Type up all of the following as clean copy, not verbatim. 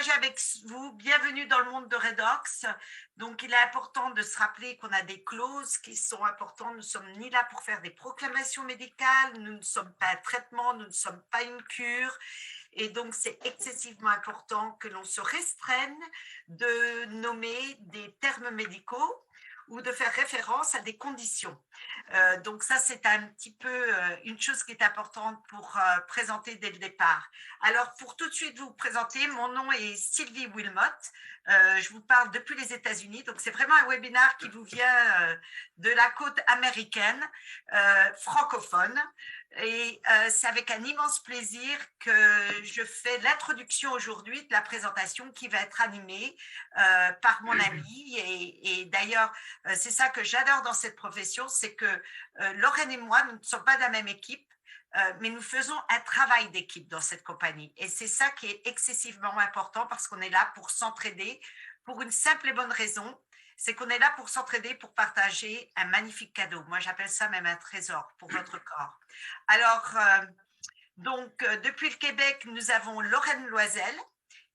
partager avec vous. Bienvenue dans le monde de Redox. Donc, il est important de se rappeler qu'on a des clauses qui sont importantes. Nous ne sommes ni là pour faire des proclamations médicales, nous ne sommes pas un traitement, nous ne sommes pas une cure. Et donc, c'est excessivement important que l'on se restreigne de nommer des termes médicaux ou de faire référence à des conditions. Donc ça, c'est un petit peu une chose qui est importante pour présenter dès le départ. Alors, pour tout de suite vous présenter, mon nom est Sylvie Wilmot. Je vous parle depuis les États-Unis. Donc, c'est vraiment un webinaire qui vous vient de la côte américaine, francophone. Et c'est avec un immense plaisir que je fais l'introduction aujourd'hui de la présentation qui va être animée par mon ami. Et d'ailleurs, c'est ça que j'adore dans cette profession, c'est que Lorraine et moi, nous ne sommes pas de la même équipe, mais nous faisons un travail d'équipe dans cette compagnie. Et c'est ça qui est excessivement important parce qu'on est là pour s'entraider pour une simple et bonne raison, c'est qu'on est là pour s'entraider, pour partager un magnifique cadeau. Moi, j'appelle ça même un trésor pour votre corps. Alors, depuis le Québec, nous avons Lorraine Loisel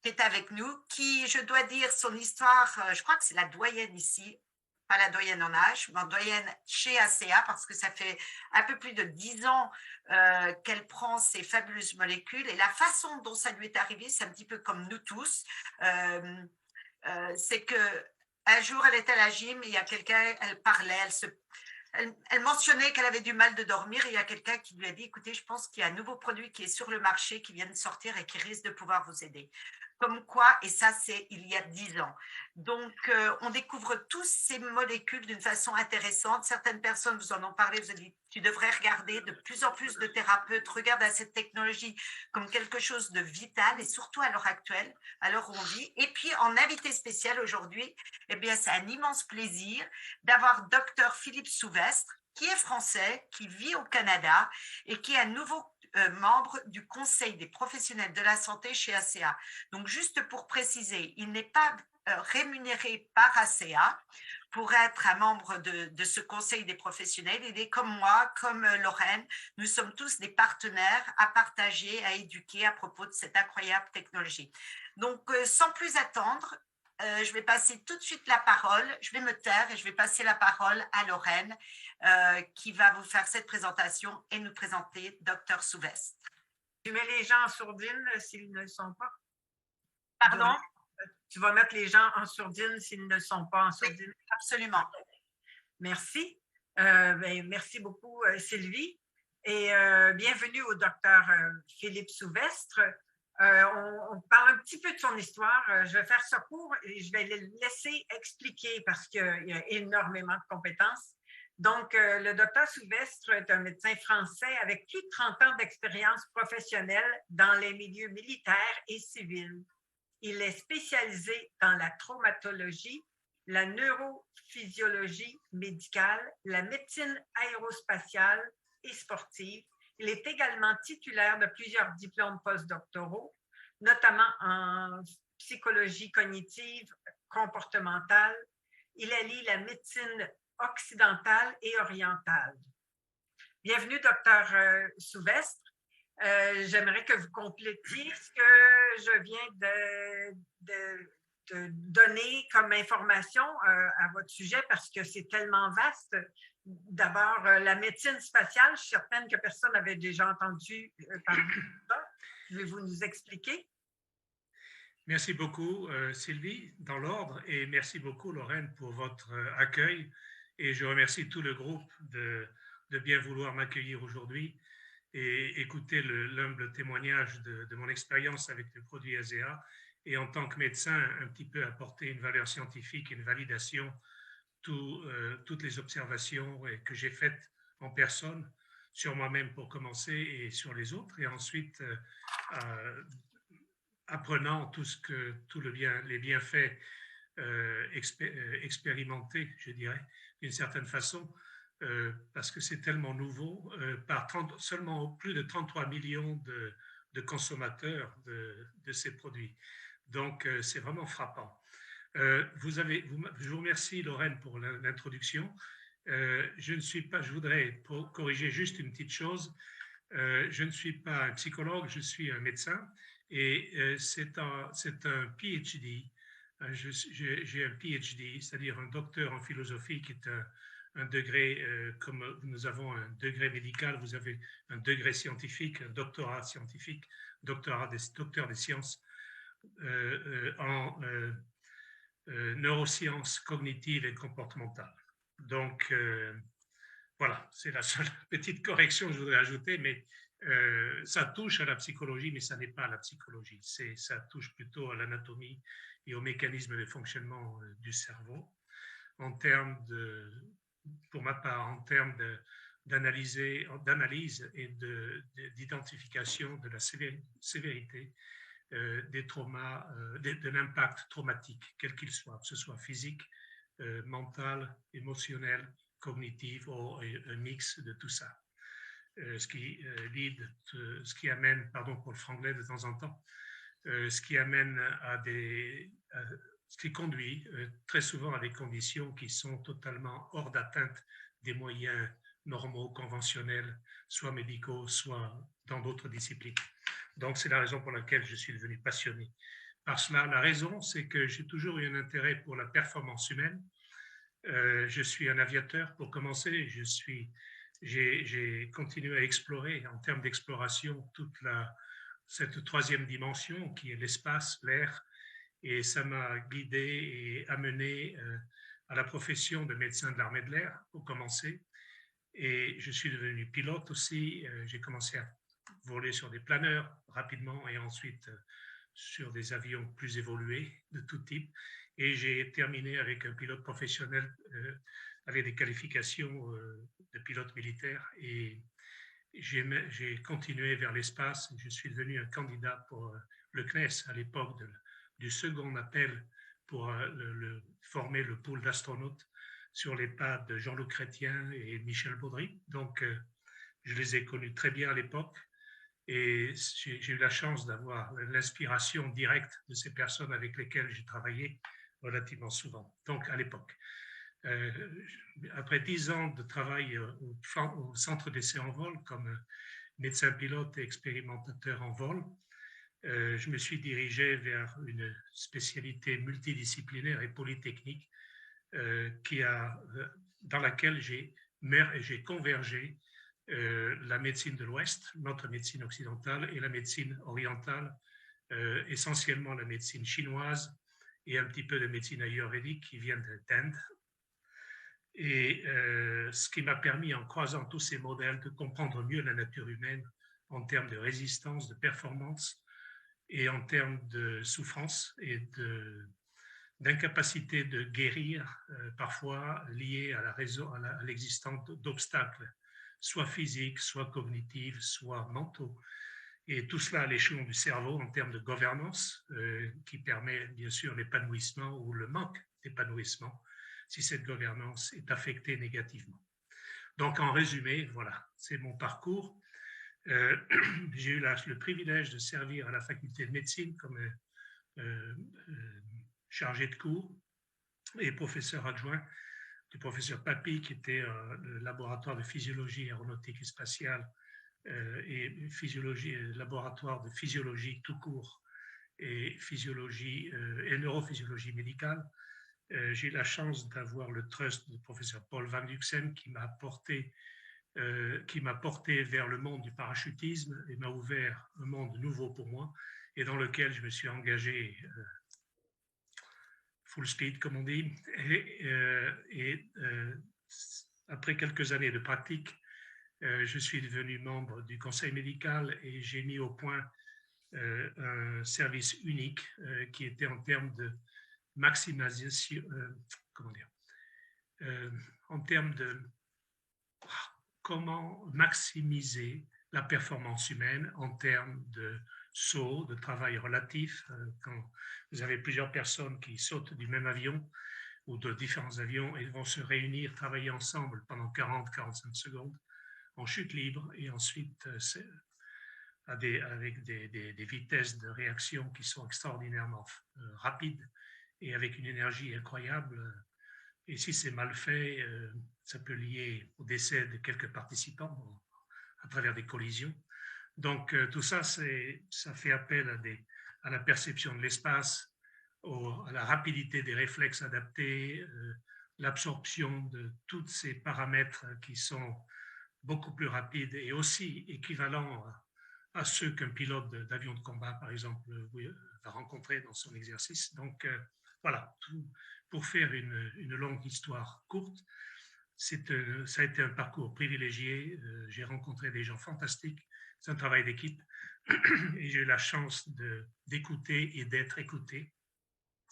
qui est avec nous, qui, je dois dire, son histoire, je crois que c'est la doyenne ici, pas la doyenne en âge, mais doyenne chez ACA, parce que ça fait un peu plus de 10 ans qu'elle prend ces fabuleuses molécules. Et la façon dont ça lui est arrivé, c'est un petit peu comme nous tous. C'est que un jour, elle était à la gym et il y a quelqu'un, elle parlait, elle mentionnait qu'elle avait du mal de dormir et il y a quelqu'un qui lui a dit, écoutez, je pense qu'il y a un nouveau produit qui est sur le marché, qui vient de sortir et qui risque de pouvoir vous aider. Comme quoi, et ça c'est il y a 10 ans. Donc, on découvre tous ces molécules d'une façon intéressante. Certaines personnes vous en ont parlé, vous avez dit, tu devrais regarder, de plus en plus de thérapeutes regardent à cette technologie comme quelque chose de vital et surtout à l'heure actuelle, à l'heure où on vit. Et puis, en invité spécial aujourd'hui, eh bien, c'est un immense plaisir d'avoir docteur Philippe Souvestre, qui est français, qui vit au Canada et qui est un nouveau membre du Conseil des professionnels de la santé chez ACA. Donc, juste pour préciser, il n'est pas rémunéré par ACA pour être un membre de ce Conseil des professionnels. Il est comme moi, comme Lorraine, nous sommes tous des partenaires à partager, à éduquer à propos de cette incroyable technologie. Donc, sans plus attendre, je vais passer tout de suite la parole. Je vais me taire et je vais passer la parole à Lorraine qui va vous faire cette présentation et nous présenter Dr Souvestre. Tu mets les gens en sourdine s'ils ne le sont pas? Pardon? Tu vas mettre les gens en sourdine s'ils ne sont pas en sourdine? Oui, absolument. Merci. Merci beaucoup, Sylvie. Et bienvenue au docteur Philippe Souvestre. On parle un petit peu de son histoire. Je vais faire ça court et je vais le laisser expliquer parce qu'il y a énormément de compétences. Donc, le docteur Souvestre est un médecin français avec plus de 30 ans d'expérience professionnelle dans les milieux militaires et civils. Il est spécialisé dans la traumatologie, la neurophysiologie médicale, la médecine aérospatiale et sportive. Il est également titulaire de plusieurs diplômes postdoctoraux, notamment en psychologie cognitive, comportementale. Il allie la médecine occidentale et orientale. Bienvenue, docteur Souvestre. J'aimerais que vous complétiez ce que je viens de donner comme information à votre sujet parce que c'est tellement vaste. D'abord, la médecine spatiale, je suis certaine que personne n'avait déjà entendu parler de ça. Pouvez-vous nous expliquer? Merci beaucoup, Sylvie, dans l'ordre, et merci beaucoup, Lorraine, pour votre accueil. Et je remercie tout le groupe de bien vouloir m'accueillir aujourd'hui et écouter l'humble témoignage de mon expérience avec le produit ASEA et en tant que médecin, un petit peu apporter une valeur scientifique, une validation, toutes les observations que j'ai faites en personne, sur moi-même pour commencer et sur les autres, et ensuite apprenant les bienfaits expérimentés, je dirais, d'une certaine façon, parce que c'est tellement nouveau, par seulement plus de 33 millions de consommateurs de ces produits. Donc, c'est vraiment frappant. Je vous remercie, Lorraine, pour l'introduction. Je voudrais corriger juste une petite chose. Je ne suis pas un psychologue, je suis un médecin Et c'est un PhD. J'ai un PhD, c'est-à-dire un docteur en philosophie qui est un degré, comme nous avons un degré médical, vous avez un degré scientifique, un doctorat scientifique, docteur des sciences en neurosciences cognitives et comportementales. Donc, voilà, c'est la seule petite correction que je voudrais ajouter, mais ça touche à la psychologie, mais ça n'est pas la psychologie. Ça touche plutôt à l'anatomie et aux mécanismes de fonctionnement du cerveau. En termes pour ma part, en termes d'analyse et d'identification de la sévérité des traumas, de l'impact traumatique, quel qu'il soit, que ce soit physique, mental, émotionnel, cognitif ou un mix de tout ça. Ce qui amène, pardon pour le franglais de temps en temps, ce qui amène ce qui conduit très souvent à des conditions qui sont totalement hors d'atteinte des moyens normaux, conventionnels, soit médicaux, soit dans d'autres disciplines. Donc, c'est la raison pour laquelle je suis devenu passionné par cela. La raison, c'est que j'ai toujours eu un intérêt pour la performance humaine. Je suis un aviateur pour commencer. J'ai continué à explorer en termes d'exploration cette troisième dimension qui est l'espace, l'air, et ça m'a guidé et amené à la profession de médecin de l'armée de l'air pour commencer. Et je suis devenu pilote aussi. J'ai commencé à voler sur des planeurs rapidement et ensuite sur des avions plus évolués de tout type. Et j'ai terminé avec un pilote professionnel avec des qualifications de pilote militaire. Et j'ai continué vers l'espace. Je suis devenu un candidat pour le CNES à l'époque du second appel pour former le pool d'astronautes sur les pas de Jean-Luc Chrétien et Michel Baudry. Donc, je les ai connus très bien à l'époque et j'ai eu la chance d'avoir l'inspiration directe de ces personnes avec lesquelles j'ai travaillé relativement souvent, donc à l'époque. Après 10 ans de travail au Centre d'essai en vol comme médecin pilote et expérimentateur en vol, je me suis dirigé vers une spécialité multidisciplinaire et polytechnique dans laquelle j'ai convergé la médecine de l'Ouest, notre médecine occidentale, et la médecine orientale, essentiellement la médecine chinoise et un petit peu de médecine ayurvédique qui vient d'Inde. Et ce qui m'a permis, en croisant tous ces modèles, de comprendre mieux la nature humaine en termes de résistance, de performance et en termes de souffrance et d'incapacité de guérir, parfois liée à l'existence d'obstacles, soit physiques, soit cognitifs, soit mentaux. Et tout cela à l'échelon du cerveau en termes de gouvernance, qui permet bien sûr l'épanouissement ou le manque d'épanouissement si cette gouvernance est affectée négativement. Donc en résumé, voilà, c'est mon parcours. J'ai eu le privilège de servir à la faculté de médecine comme chargé de cours et professeur adjoint du professeur Papy, qui était le laboratoire de physiologie aéronautique et spatiale et laboratoire de physiologie tout court et physiologie et neurophysiologie médicale. J'ai eu la chance d'avoir le trust du professeur Paul Van Duxen qui m'a porté vers le monde du parachutisme et m'a ouvert un monde nouveau pour moi et dans lequel je me suis engagé full speed, comme on dit. Et après quelques années de pratique, je suis devenu membre du conseil médical et j'ai mis au point un service unique qui était en termes de maximisation, en termes de comment maximiser la performance humaine en termes de saut, de travail relatif. Quand vous avez plusieurs personnes qui sautent du même avion ou de différents avions et vont se réunir, travailler ensemble pendant 40-45 secondes en chute libre et ensuite avec des vitesses de réaction qui sont extraordinairement rapides et avec une énergie incroyable. Et si c'est mal fait, ça peut lier au décès de quelques participants à travers des collisions. Donc, tout ça, ça fait appel à la perception de l'espace, à la rapidité des réflexes adaptés, l'absorption de tous ces paramètres qui sont beaucoup plus rapides et aussi équivalents à ceux qu'un pilote d'avion de combat, par exemple, va rencontrer dans son exercice. Donc, voilà, pour faire une longue histoire courte, ça a été un parcours privilégié. J'ai rencontré des gens fantastiques. C'est un travail d'équipe et j'ai eu la chance d'écouter et d'être écouté.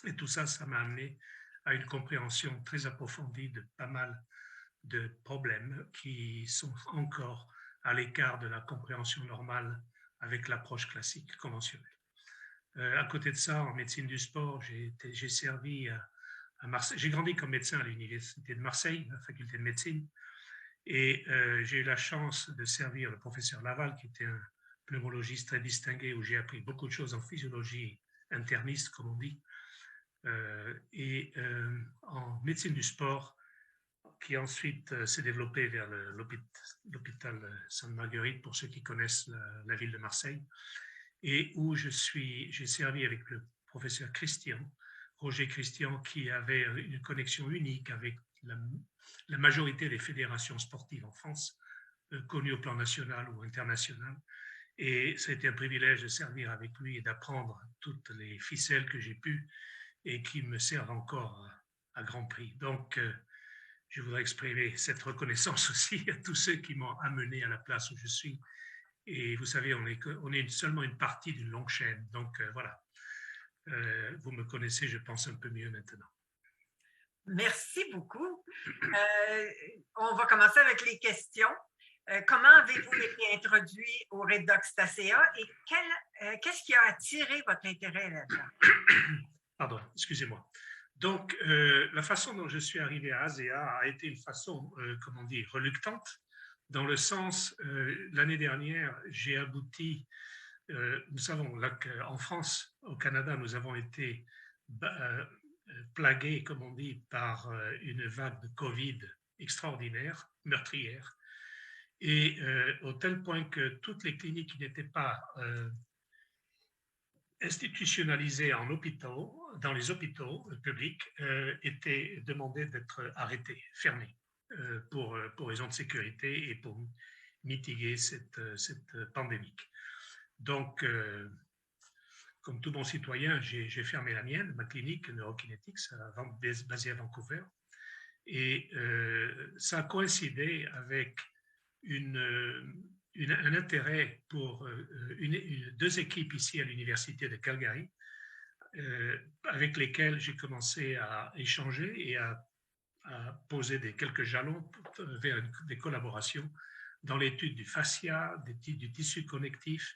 Et tout ça, ça m'a amené à une compréhension très approfondie de pas mal de problèmes qui sont encore à l'écart de la compréhension normale avec l'approche classique conventionnelle. À côté de ça, en médecine du sport, j'ai servi à Marseille. J'ai grandi comme médecin à l'université de Marseille, la faculté de médecine, et j'ai eu la chance de servir le professeur Laval, qui était un pneumologiste très distingué, où j'ai appris beaucoup de choses en physiologie interniste, comme on dit, et en médecine du sport, qui ensuite s'est développé vers l'hôpital Sainte-Marguerite, pour ceux qui connaissent la ville de Marseille, et où j'ai servi avec le professeur Roger Christian, qui avait une connexion unique avec la majorité des fédérations sportives en France, connues au plan national ou international. Et ça a été un privilège de servir avec lui et d'apprendre toutes les ficelles que j'ai pu et qui me servent encore à grand prix. Donc, je voudrais exprimer cette reconnaissance aussi à tous ceux qui m'ont amené à la place où je suis. Et vous savez, on est seulement une partie d'une longue chaîne. Donc, voilà. Vous me connaissez, je pense, un peu mieux maintenant. Merci beaucoup. On va commencer avec les questions. Comment avez-vous été introduit au Redox-ACA et qu'est-ce qui a attiré votre intérêt là-dedans? Pardon, excusez-moi. Donc, la façon dont je suis arrivé à ASEA a été une façon, comment dire, reluctante, dans le sens, l'année dernière, j'ai abouti, nous savons là qu'en France, au Canada, nous avons été plagués, comme on dit, par une vague de Covid extraordinaire, meurtrière, et au tel point que toutes les cliniques qui n'étaient pas institutionnalisées en hôpitaux, dans les hôpitaux publics, étaient demandées d'être arrêtées, fermées, pour raison de sécurité et pour mitiguer cette pandémie. Donc, comme tout bon citoyen, j'ai fermé la mienne, ma clinique Neurokinetics, basée à Vancouver. Et ça a coïncidé avec un intérêt pour deux équipes ici à l'université de Calgary, avec lesquelles j'ai commencé à échanger et à poser quelques jalons vers des collaborations dans l'étude du fascia, du tissu connectif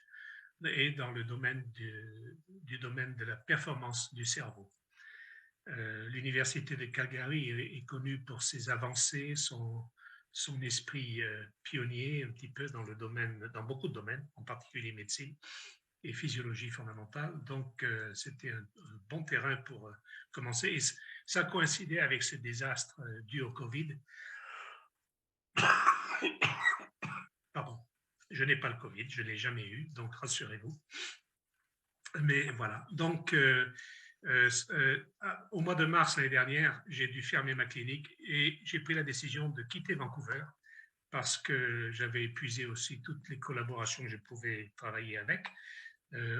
et dans le domaine du domaine de la performance du cerveau. L'université de Calgary est connue pour ses avancées, son esprit pionnier un petit peu dans beaucoup de domaines, en particulier médecine et physiologie fondamentale. Donc, c'était un bon terrain pour commencer. Et ça coïncidait avec ce désastre dû au Covid. Pardon, je n'ai pas le Covid, je ne l'ai jamais eu, donc rassurez-vous. Mais voilà, donc au mois de mars l'année dernière, j'ai dû fermer ma clinique et j'ai pris la décision de quitter Vancouver parce que j'avais épuisé aussi toutes les collaborations que je pouvais travailler avec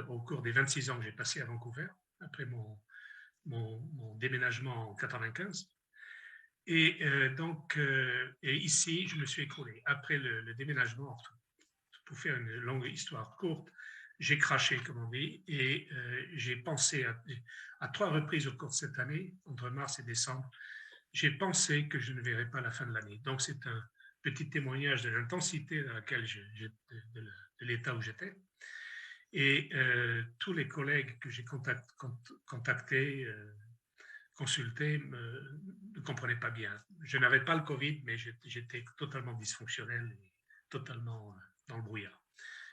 au cours des 26 ans que j'ai passé à Vancouver, après mon déménagement en 95. Et donc, et ici, je me suis écroulé. Après le déménagement, pour faire une longue histoire courte, j'ai craché, comme on dit, et j'ai pensé à 3 reprises au cours de cette année, entre mars et décembre, j'ai pensé que je ne verrais pas la fin de l'année. Donc, c'est un petit témoignage de l'intensité dans laquelle de l'état où j'étais. Et tous les collègues que j'ai contactés, consultés, ne comprenaient pas bien. Je n'avais pas le Covid, mais j'étais totalement dysfonctionnel et totalement dans le brouillard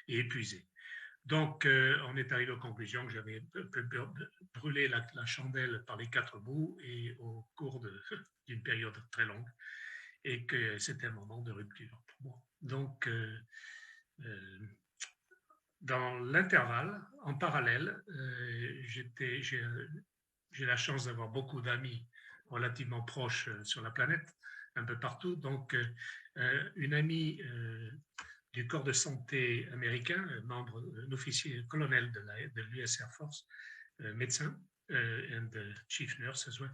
et épuisé. Donc, on est arrivé aux conclusions que j'avais brûlé la chandelle par les 4 bouts et au cours d'une période très longue, et que c'était un moment de rupture pour moi. Donc, Dans l'intervalle, en parallèle, j'ai la chance d'avoir beaucoup d'amis relativement proches sur la planète, un peu partout. Donc, une amie du corps de santé américain, membre, un officier colonel de l'US Air Force, médecin, and chief nurse as well,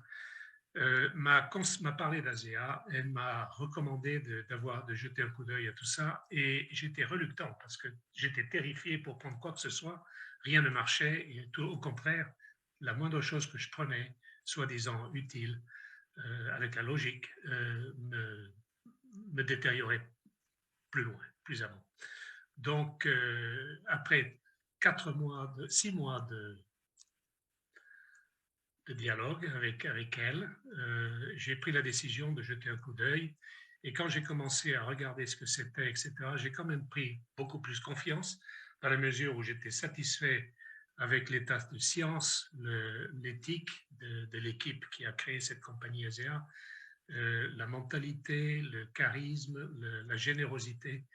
m'a parlé d'ASEA, elle m'a recommandé de jeter un coup d'œil à tout ça et j'étais reluctant parce que j'étais terrifié pour prendre quoi que ce soit, rien ne marchait et tout au contraire, la moindre chose que je prenais, soi-disant utile, avec la logique, me détériorait plus loin, plus avant. Donc, après 6 mois de dialogue avec elle, j'ai pris la décision de jeter un coup d'œil. Et quand j'ai commencé à regarder ce que c'était, etc., j'ai quand même pris beaucoup plus confiance dans la mesure où j'étais satisfait avec l'état de science, l'éthique de l'équipe qui a créé cette compagnie ASEA, la mentalité, le charisme, la générosité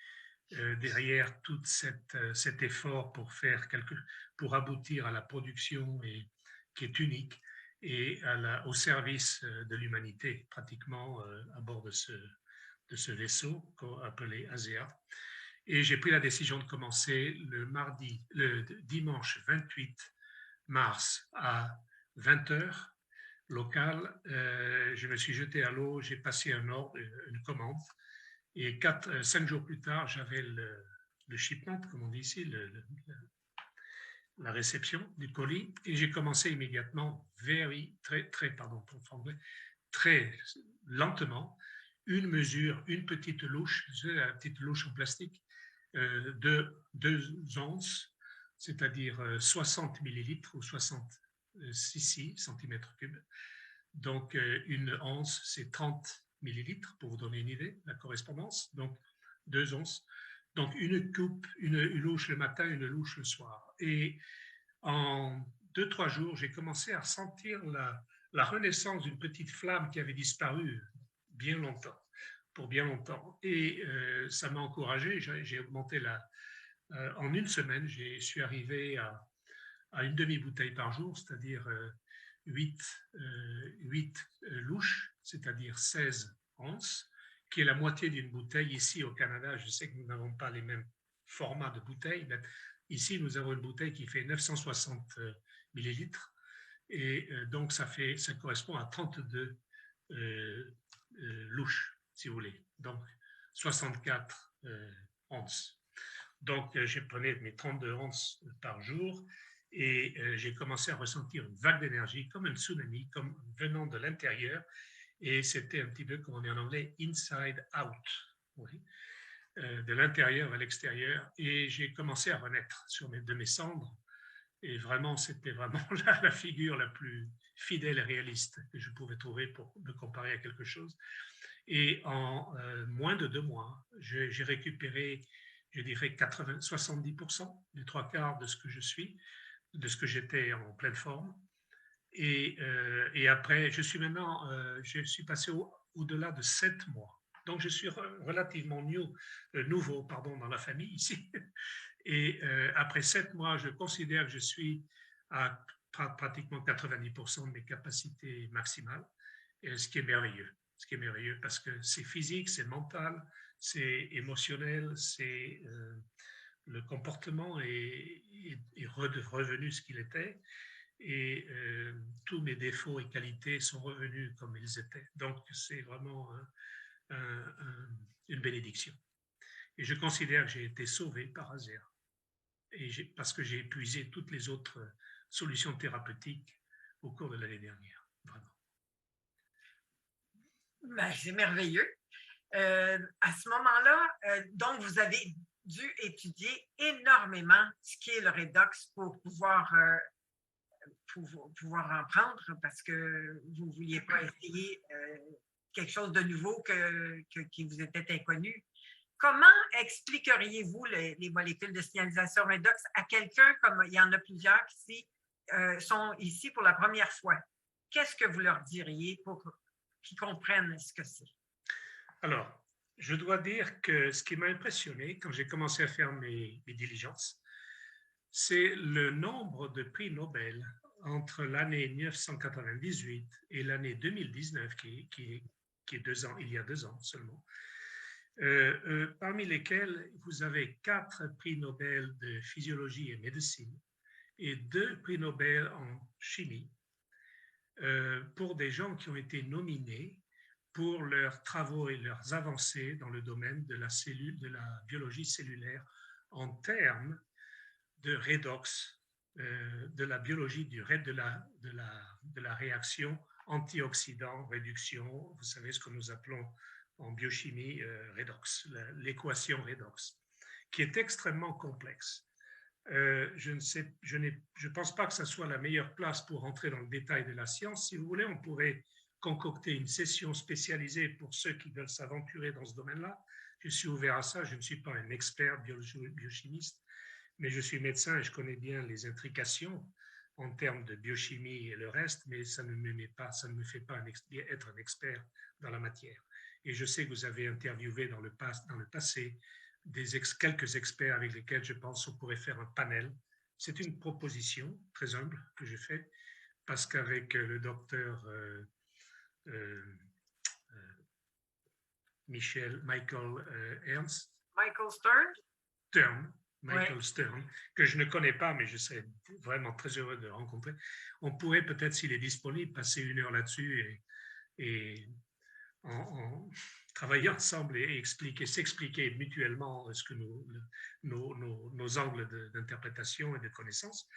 derrière tout cet effort pour aboutir à la production qui est unique et au service de l'humanité, pratiquement à bord de ce vaisseau appelé ASEA. Et j'ai pris la décision de commencer le dimanche 28 mars à 20h local. Je me suis jeté à l'eau, j'ai passé un ordre, une commande, et 5 jours plus tard, j'avais le shipment, comme on dit ici, la réception du colis, et j'ai commencé immédiatement, très lentement, une petite louche, la petite louche en plastique, de 2 onces, c'est-à-dire 60 millilitres ou 60 centimètres cubes. Donc, une once, c'est 30 millilitres, pour vous donner une idée, la correspondance. Donc, 2 onces. Donc, une coupe, une louche le matin, une louche le soir. Et en 2-3 jours, j'ai commencé à ressentir la renaissance d'une petite flamme qui avait disparu pour bien longtemps. Et ça m'a encouragé. J'ai augmenté en une semaine, je suis arrivé à une demi-bouteille par jour, c'est-à-dire 8 louches, c'est-à-dire 16 onces, qui est la moitié d'une bouteille. Ici au Canada, je sais que nous n'avons pas les mêmes formats de bouteilles, mais ici nous avons une bouteille qui fait 960 millilitres, et donc ça correspond à 32 louches, si vous voulez, donc 64 onces. Donc, je prenais mes 32 onces par jour et j'ai commencé à ressentir une vague d'énergie, comme un tsunami, comme venant de l'intérieur. Et c'était un petit peu, comme on dit en anglais, inside out, oui, de l'intérieur à l'extérieur. Et j'ai commencé à renaître de mes cendres. Et vraiment, c'était vraiment la figure la plus fidèle et réaliste que je pouvais trouver pour me comparer à quelque chose. Et en moins de 2 mois, j'ai récupéré, je dirais, 70%, les 3/4 de ce que je suis, de ce que j'étais en pleine forme. Et après, je suis passé au-delà de 7 mois. Donc, je suis relativement nouveau dans la famille ici. Et après 7 mois, je considère que je suis à pratiquement 90% de mes capacités maximales, ce qui est merveilleux. Ce qui est merveilleux parce que c'est physique, c'est mental, c'est émotionnel, c'est le comportement est revenu ce qu'il était et tous mes défauts et qualités sont revenus comme ils étaient. Donc c'est vraiment une bénédiction. Et je considère que j'ai été sauvé par ASEA parce que j'ai épuisé toutes les autres solutions thérapeutiques au cours de l'année dernière. Vraiment. Ben, c'est merveilleux. À ce moment-là, donc, vous avez dû étudier énormément ce qui est le redox pour pouvoir en prendre parce que vous ne vouliez pas essayer quelque chose de nouveau qui vous était inconnu. Comment expliqueriez-vous les molécules de signalisation redox à quelqu'un, comme il y en a plusieurs qui sont ici pour la première fois? Qu'est-ce que vous leur diriez pour qu'ils comprennent ce que c'est? Alors, je dois dire que ce qui m'a impressionné quand j'ai commencé à faire mes diligences, c'est le nombre de prix Nobel entre l'année 1998 et l'année 2019, qui est 2 ans, il y a 2 ans seulement, parmi lesquels vous avez 4 prix Nobel de physiologie et médecine et 2 prix Nobel en chimie pour des gens qui ont été nominés pour leurs travaux et leurs avancées dans le domaine de la biologie cellulaire en termes de redox, de la biologie de la réaction antioxydant, réduction, vous savez ce que nous appelons en biochimie redox, l'équation redox, qui est extrêmement complexe. Je ne pense pas que ce soit la meilleure place pour entrer dans le détail de la science. Si vous voulez, on pourrait concocter une session spécialisée pour ceux qui veulent s'aventurer dans ce domaine-là. Je suis ouvert à ça. Je ne suis pas un expert biochimiste, mais je suis médecin et je connais bien les intrications en termes de biochimie et le reste, mais ça ne me fait pas être un expert dans la matière. Et je sais que vous avez interviewé dans le passé quelques experts avec lesquels je pense qu'on pourrait faire un panel. C'est une proposition très humble que je fais, parce qu'avec le docteur Michael Stern, que je ne connais pas, mais je serais vraiment très heureux de le rencontrer. On pourrait peut-être, s'il est disponible, passer 1 heure là-dessus et travailler ensemble et s'expliquer mutuellement ce que nos angles d'interprétation et de connaissance.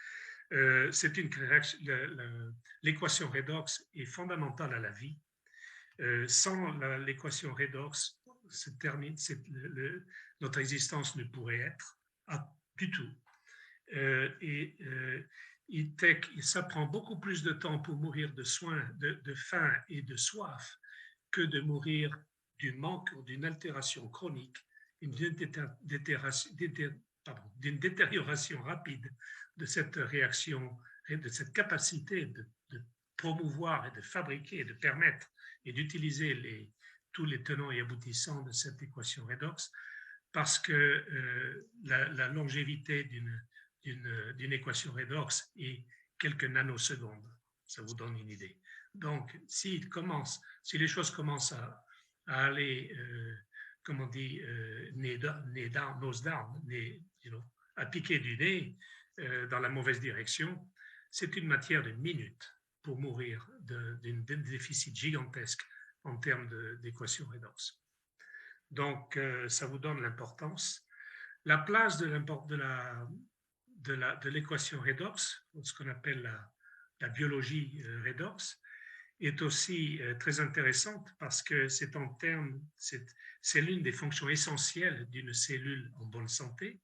L'équation redox est fondamentale à la vie. Sans l'équation redox, notre existence ne pourrait être du tout. Ça prend beaucoup plus de temps pour mourir de faim et de soif que de mourir du manque ou d'une altération chronique, d'une détérioration rapide de cette réaction et de cette capacité de promouvoir et de fabriquer et de permettre et d'utiliser tous les tenants et aboutissants de cette équation redox, parce que la longévité d'une équation redox est quelques nanosecondes. Ça vous donne une idée. Donc, si les choses commencent à aller, comme on dit, nose down, à piquer du nez dans la mauvaise direction, c'est une matière de minutes pour mourir d'un déficit gigantesque en termes d'équation redox. Donc, ça vous donne l'importance. La place de l'équation redox, ce qu'on appelle la biologie redox, est aussi très intéressante parce que c'est l'une des fonctions essentielles d'une cellule en bonne santé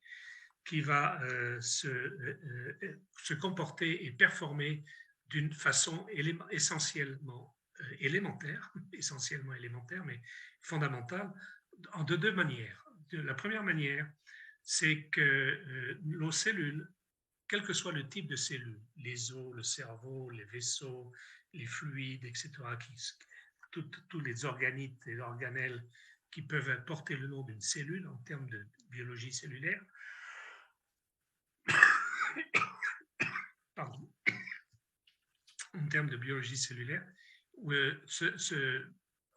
qui va se comporter et performer d'une façon essentiellement élémentaire, mais fondamentale, de 2 manières. La première manière, c'est que nos cellules, quel que soit le type de cellules, les os, le cerveau, les vaisseaux, les fluides, etc., tous les organites et organelles qui peuvent porter le nom d'une cellule en termes de biologie cellulaire, pardon, en termes de biologie cellulaire,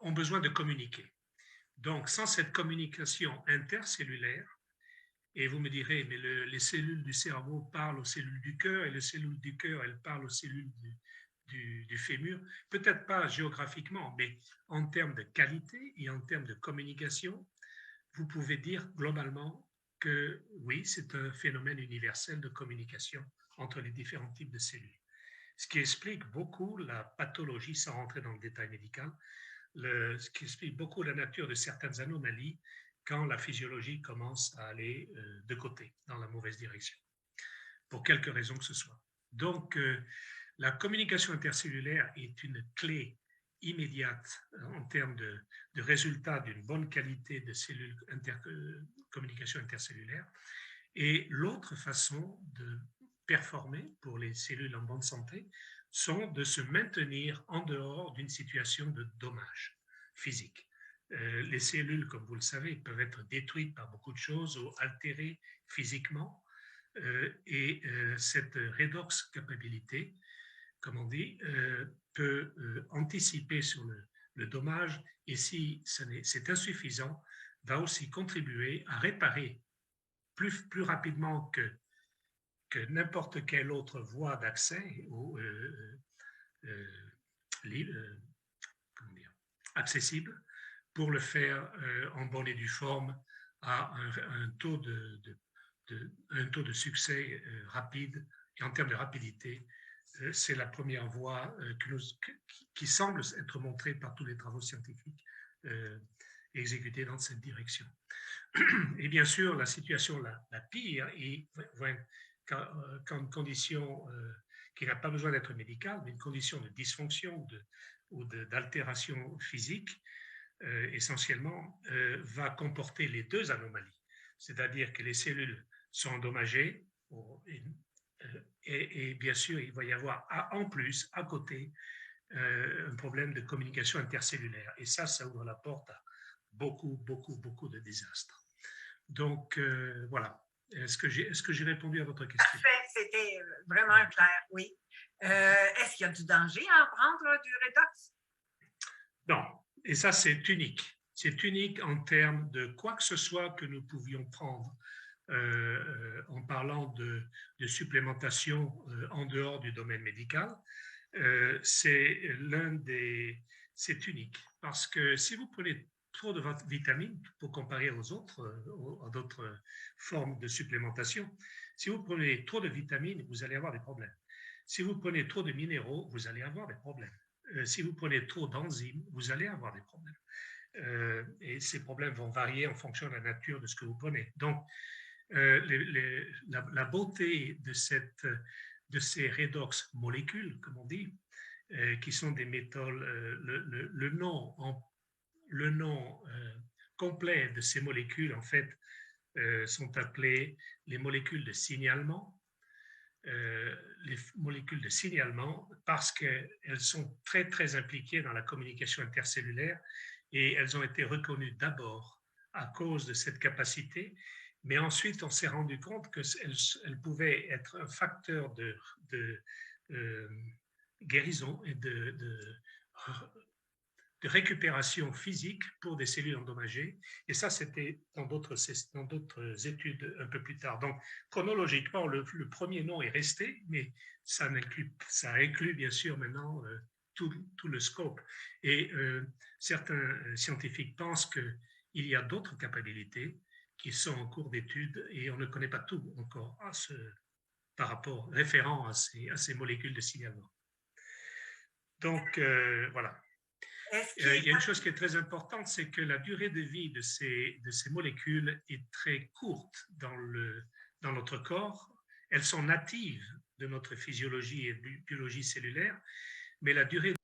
ont besoin de communiquer. Donc, sans cette communication intercellulaire, et vous me direz, mais les cellules du cerveau parlent aux cellules du cœur, et les cellules du cœur, elles parlent aux cellules du fémur, peut-être pas géographiquement, mais en termes de qualité et en termes de communication, vous pouvez dire globalement que oui, c'est un phénomène universel de communication entre les différents types de cellules. Ce qui explique beaucoup la pathologie, sans rentrer dans le détail médical, ce qui explique beaucoup la nature de certaines anomalies quand la physiologie commence à aller de côté, dans la mauvaise direction, pour quelque raison que ce soit. Donc, la communication intercellulaire est une clé immédiate en termes de résultats d'une bonne qualité de communication intercellulaire. Et l'autre façon de performer pour les cellules en bonne santé sont de se maintenir en dehors d'une situation de dommage physique. Les cellules, comme vous le savez, peuvent être détruites par beaucoup de choses ou altérées physiquement. cette redox capabilité, comme on dit, peut anticiper sur le dommage et si c'est insuffisant, va aussi contribuer à réparer plus rapidement que n'importe quelle autre voie d'accès ou comment dire, accessible pour le faire en bonne et due forme à un taux de succès rapide. Et en termes de rapidité, c'est la première voie qui semble être montrée par tous les travaux scientifiques exécutés dans cette direction. Et bien sûr, la situation la pire est quand une condition qui n'a pas besoin d'être médicale, mais une condition de dysfonction ou d'altération physique, essentiellement, va comporter les deux anomalies. C'est-à-dire que les cellules sont endommagées et bien sûr, il va y avoir en plus, à côté, un problème de communication intercellulaire. Et ça ouvre la porte à beaucoup de désastres. Donc, voilà. Est-ce que j'ai répondu à votre question? Parfait, c'était vraiment clair, oui. Est-ce qu'il y a du danger à en prendre du redox? Non, et ça, c'est unique. C'est unique en termes de quoi que ce soit que nous pouvions prendre en parlant de supplémentation en dehors du domaine médical. C'est unique parce que si vous prenez trop de vitamines pour comparer aux d'autres formes de supplémentation, si vous prenez trop de vitamines, vous allez avoir des problèmes. Si vous prenez trop de minéraux, vous allez avoir des problèmes. Si vous prenez trop d'enzymes, vous allez avoir des problèmes. Et ces problèmes vont varier en fonction de la nature de ce que vous prenez. Donc, la beauté de ces redox molécules, comme on dit, qui sont des méthodes, le nom complet de ces molécules, en fait, sont appelées les molécules de signalement. Les molécules de signalement parce qu'elles sont très, très impliquées dans la communication intercellulaire et elles ont été reconnues d'abord à cause de cette capacité, mais ensuite on s'est rendu compte qu'elles pouvaient être un facteur de guérison et de récupération physique pour des cellules endommagées. Et ça, c'était dans d'autres études un peu plus tard. Donc, chronologiquement, le premier nom est resté, mais ça inclut bien sûr maintenant tout le scope. Et certains scientifiques pensent qu'il y a d'autres capacités qui sont en cours d'étude et on ne connaît pas tout encore par rapport, référent à ces molécules de signalement. Donc, voilà. Il y a une chose qui est très importante, c'est que la durée de vie de ces molécules est très courte dans notre corps. Elles sont natives de notre physiologie et biologie cellulaire, mais la durée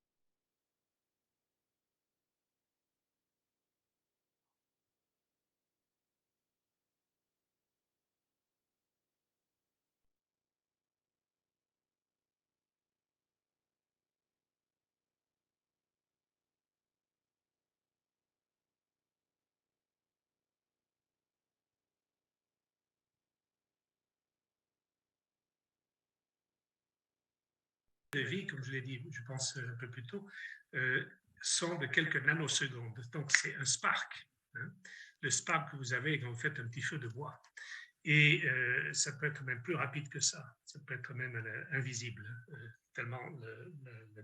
de vie, comme je l'ai dit, je pense un peu plus tôt, sont de quelques nanosecondes. Donc, c'est un spark. Hein. Le spark que vous avez quand vous faites un petit feu de bois. Et ça peut être même plus rapide que ça. Ça peut être même invisible, tellement la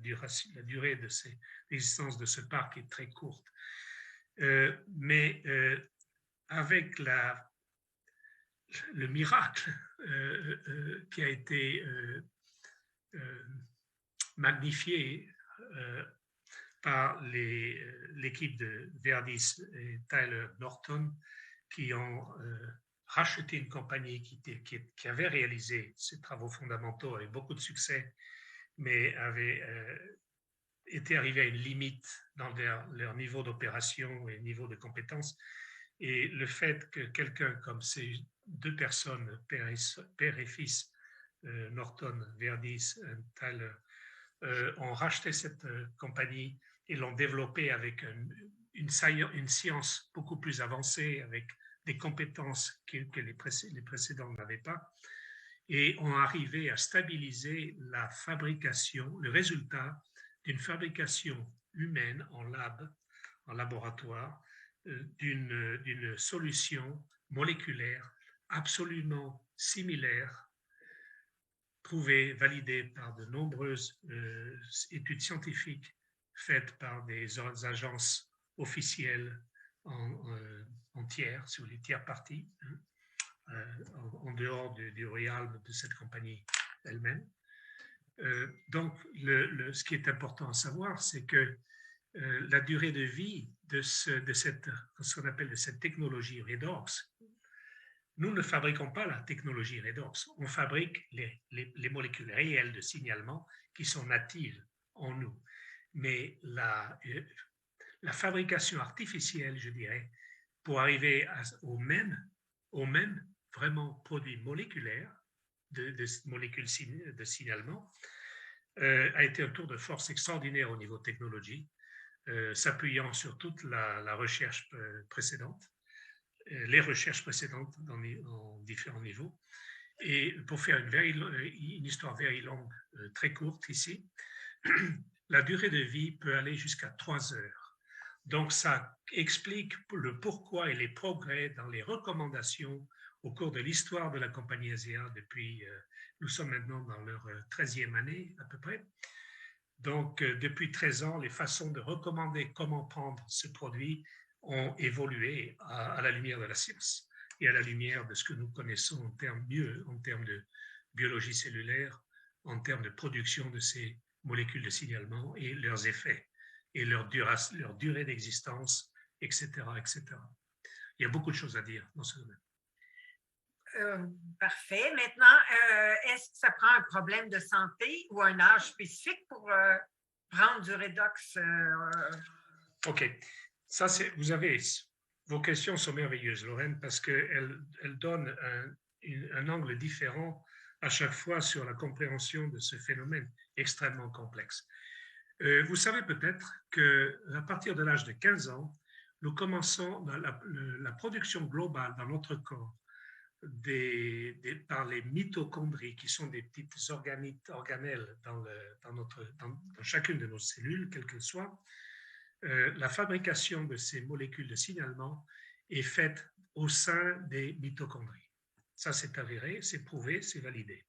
durée de l'existence de ce parc est très courte. Mais avec le miracle qui a été magnifié par l'équipe de Verdis et Tyler Norton qui ont racheté une compagnie qui avait réalisé ces travaux fondamentaux avec beaucoup de succès, mais avait été arrivé à une limite dans leur niveau d'opération et niveau de compétence. Et le fait que quelqu'un comme ces deux personnes, père et fils, Norton, Verdis, Tyler, ont racheté cette compagnie et l'ont développée avec une science beaucoup plus avancée, avec des compétences que les précédents n'avaient pas, et ont arrivé à stabiliser la fabrication, le résultat d'une fabrication humaine en laboratoire, d'une solution moléculaire absolument similaire, prouvée, validée par de nombreuses études scientifiques faites par des agences officielles en tiers, sur les tiers parties, en dehors du realm de cette compagnie elle-même. Donc, ce qui est important à savoir, c'est que la durée de vie de ce qu'on appelle de cette technologie redox, nous ne fabriquons pas la technologie redox, on fabrique les molécules réelles de signalement qui sont natives en nous. Mais la fabrication artificielle, je dirais, pour arriver au même vraiment produit moléculaire de molécules de signalement, a été un tour de force extraordinaire au niveau technologie, s'appuyant sur toute la recherche précédente, les recherches précédentes en différents niveaux. Et pour faire une histoire very longue, très courte ici, la durée de vie peut aller jusqu'à 3 heures. Donc, ça explique le pourquoi et les progrès dans les recommandations au cours de l'histoire de la compagnie ASEA depuis, nous sommes maintenant dans leur 13e année à peu près. Donc, depuis 13 ans, les façons de recommander comment prendre ce produit ont évolué à la lumière de la science et à la lumière de ce que nous connaissons en termes de biologie cellulaire, en termes de production de ces molécules de signalement et leurs effets et leur durée d'existence, etc., etc. Il y a beaucoup de choses à dire dans ce domaine. Parfait. Maintenant, est-ce que ça prend un problème de santé ou un âge spécifique pour prendre du redox? OK. Ça, vos questions sont merveilleuses, Lorraine, parce qu'elles donnent un angle différent à chaque fois sur la compréhension de ce phénomène extrêmement complexe. Vous savez peut-être qu'à partir de l'âge de 15 ans, nous commençons la production globale dans notre corps par les mitochondries, qui sont des petites organelles dans chacune de nos cellules, quelles qu'elles soient. La fabrication de ces molécules de signalement est faite au sein des mitochondries. Ça, c'est avéré, c'est prouvé, c'est validé.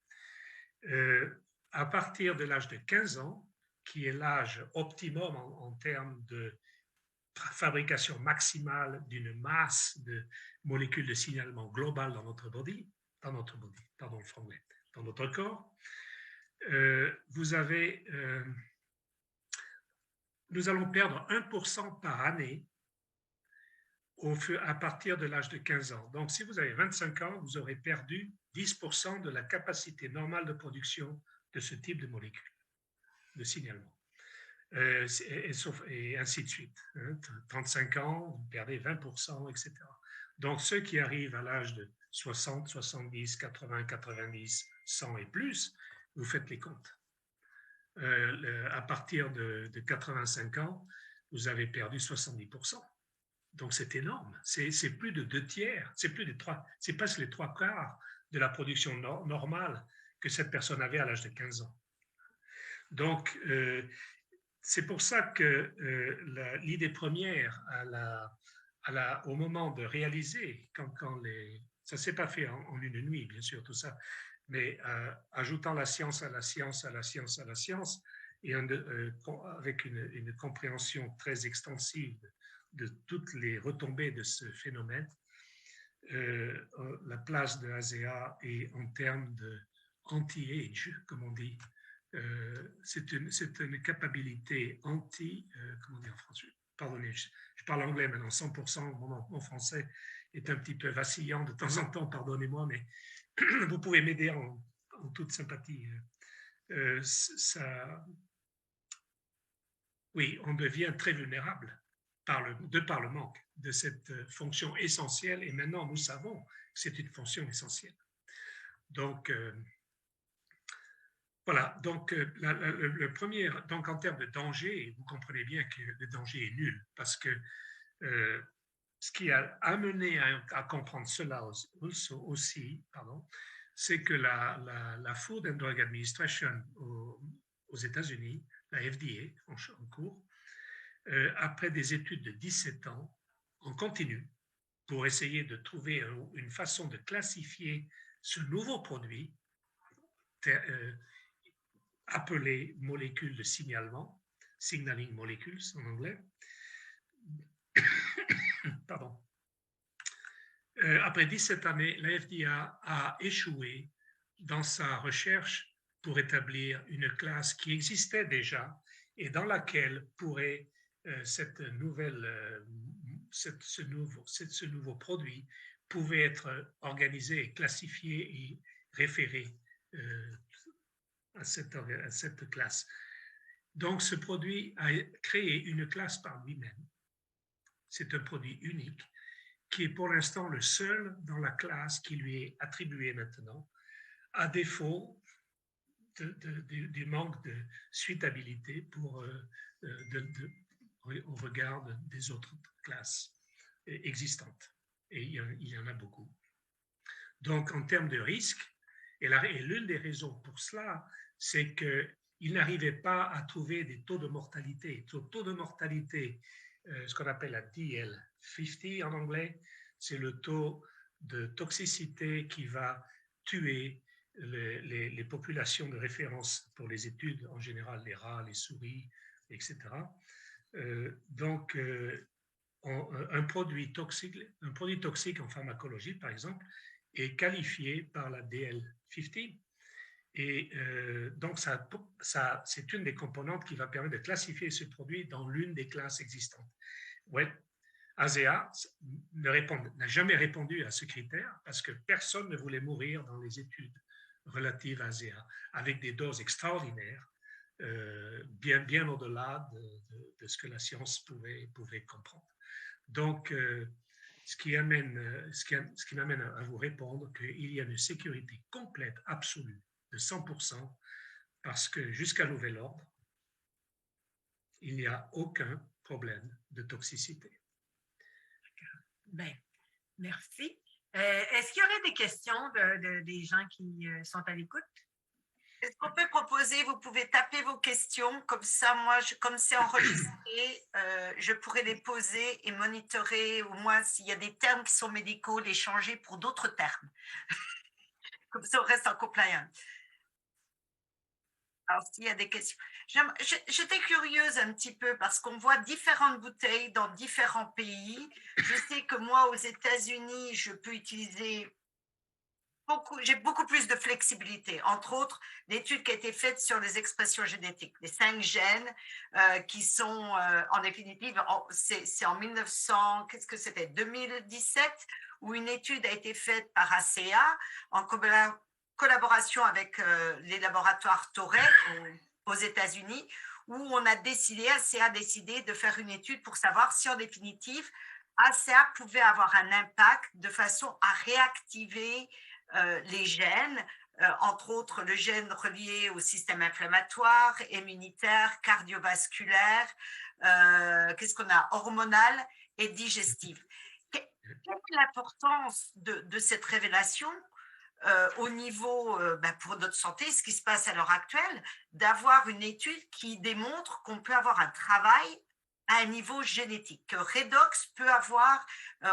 À partir de l'âge de 15 ans, qui est l'âge optimum en termes de fabrication maximale d'une masse de molécules de signalement global dans notre corps, nous allons perdre 1% par année à partir de l'âge de 15 ans. Donc, si vous avez 25 ans, vous aurez perdu 10% de la capacité normale de production de ce type de molécules de signalement. Et ainsi de suite. 35 ans, vous perdez 20%, etc. Donc, ceux qui arrivent à l'âge de 60, 70, 80, 90, 100 et plus, vous faites les comptes. À partir de 85 ans, vous avez perdu 70%. Donc, c'est énorme. C'est plus de 2/3, c'est presque les 3/4 de la production normale que cette personne avait à l'âge de 15 ans. Donc, c'est pour ça que l'idée première au moment de réaliser, ça ne s'est pas fait en une nuit, bien sûr, tout ça, mais ajoutant la science à la science, à la science, à la science, et avec une compréhension très extensive de toutes les retombées de ce phénomène, la place de ASEA est en termes de anti-age, comme on dit. C'est une capacité comment dire en français? Pardonnez, je parle anglais maintenant, 100%, mon français est un petit peu vacillant de temps en temps, pardonnez-moi, mais vous pouvez m'aider en toute sympathie. Oui, on devient très vulnérable par le manque de cette fonction essentielle, et maintenant nous savons que c'est une fonction essentielle. Donc, voilà, donc le premier, donc en termes de danger, vous comprenez bien que le danger est nul, parce que ce qui a amené à comprendre cela aussi, c'est que la Food and Drug Administration aux États-Unis, la FDA en cours, après des études de 17 ans, en continu, pour essayer de trouver une façon de classifier ce nouveau produit appelé molécule de signalement, signaling molecules en anglais. Pardon. Après 17 années, la FDA a échoué dans sa recherche pour établir une classe qui existait déjà et dans laquelle pourrait ce nouveau produit pouvait être organisé et classifié et référé à cette classe. Donc, ce produit a créé une classe par lui-même. C'est un produit unique qui est pour l'instant le seul dans la classe qui lui est attribuée maintenant, à défaut du manque de suitabilité au regard des autres classes existantes. Et il y en a beaucoup. Donc, en termes de risque, et l'une des raisons pour cela, c'est qu'il n'arrivait pas à trouver des taux de mortalité. Taux de mortalité, ce qu'on appelle la DL50 en anglais, c'est le taux de toxicité qui va tuer les populations de référence pour les études, en général les rats, les souris, etc. Donc, un produit toxique en pharmacologie, par exemple, est qualifié par la DL50. Et donc, c'est une des composantes qui va permettre de classifier ce produit dans l'une des classes existantes. Ouais, ASEA n'a jamais répondu à ce critère parce que personne ne voulait mourir dans les études relatives à ASEA avec des doses extraordinaires, bien au-delà de ce que la science pouvait comprendre. Donc, ce qui m'amène à vous répondre qu'il y a une sécurité complète, absolue, de 100%, parce que jusqu'à nouvel ordre, il n'y a aucun problème de toxicité. Bien, merci. Est-ce qu'il y aurait des questions des gens qui sont à l'écoute? Est-ce qu'on peut proposer, vous pouvez taper vos questions, comme ça, moi, comme c'est enregistré, je pourrais les poser et monitorer, au moins, s'il y a des termes qui sont médicaux, les changer pour d'autres termes. Comme ça, on reste en compliance. Alors, s'il y a des questions. J'étais curieuse un petit peu parce qu'on voit différentes bouteilles dans différents pays. Je sais que moi, aux États-Unis, je peux utiliser j'ai beaucoup plus de flexibilité. Entre autres, l'étude qui a été faite sur les expressions génétiques, les 5 gènes qui sont en définitive, c'est en 2017, où une étude a été faite par ACEA en collaboration avec les laboratoires Torrey aux États-Unis, où on a décidé, ACEA a décidé de faire une étude pour savoir si en définitive, ACEA pouvait avoir un impact de façon à réactiver les gènes, entre autres le gène relié au système inflammatoire, immunitaire, cardiovasculaire, qu'est-ce qu'on a, hormonal et digestif. Quelle est l'importance de cette révélation au niveau, pour notre santé, ce qui se passe à l'heure actuelle, d'avoir une étude qui démontre qu'on peut avoir un travail à un niveau génétique, que Redox peut avoir,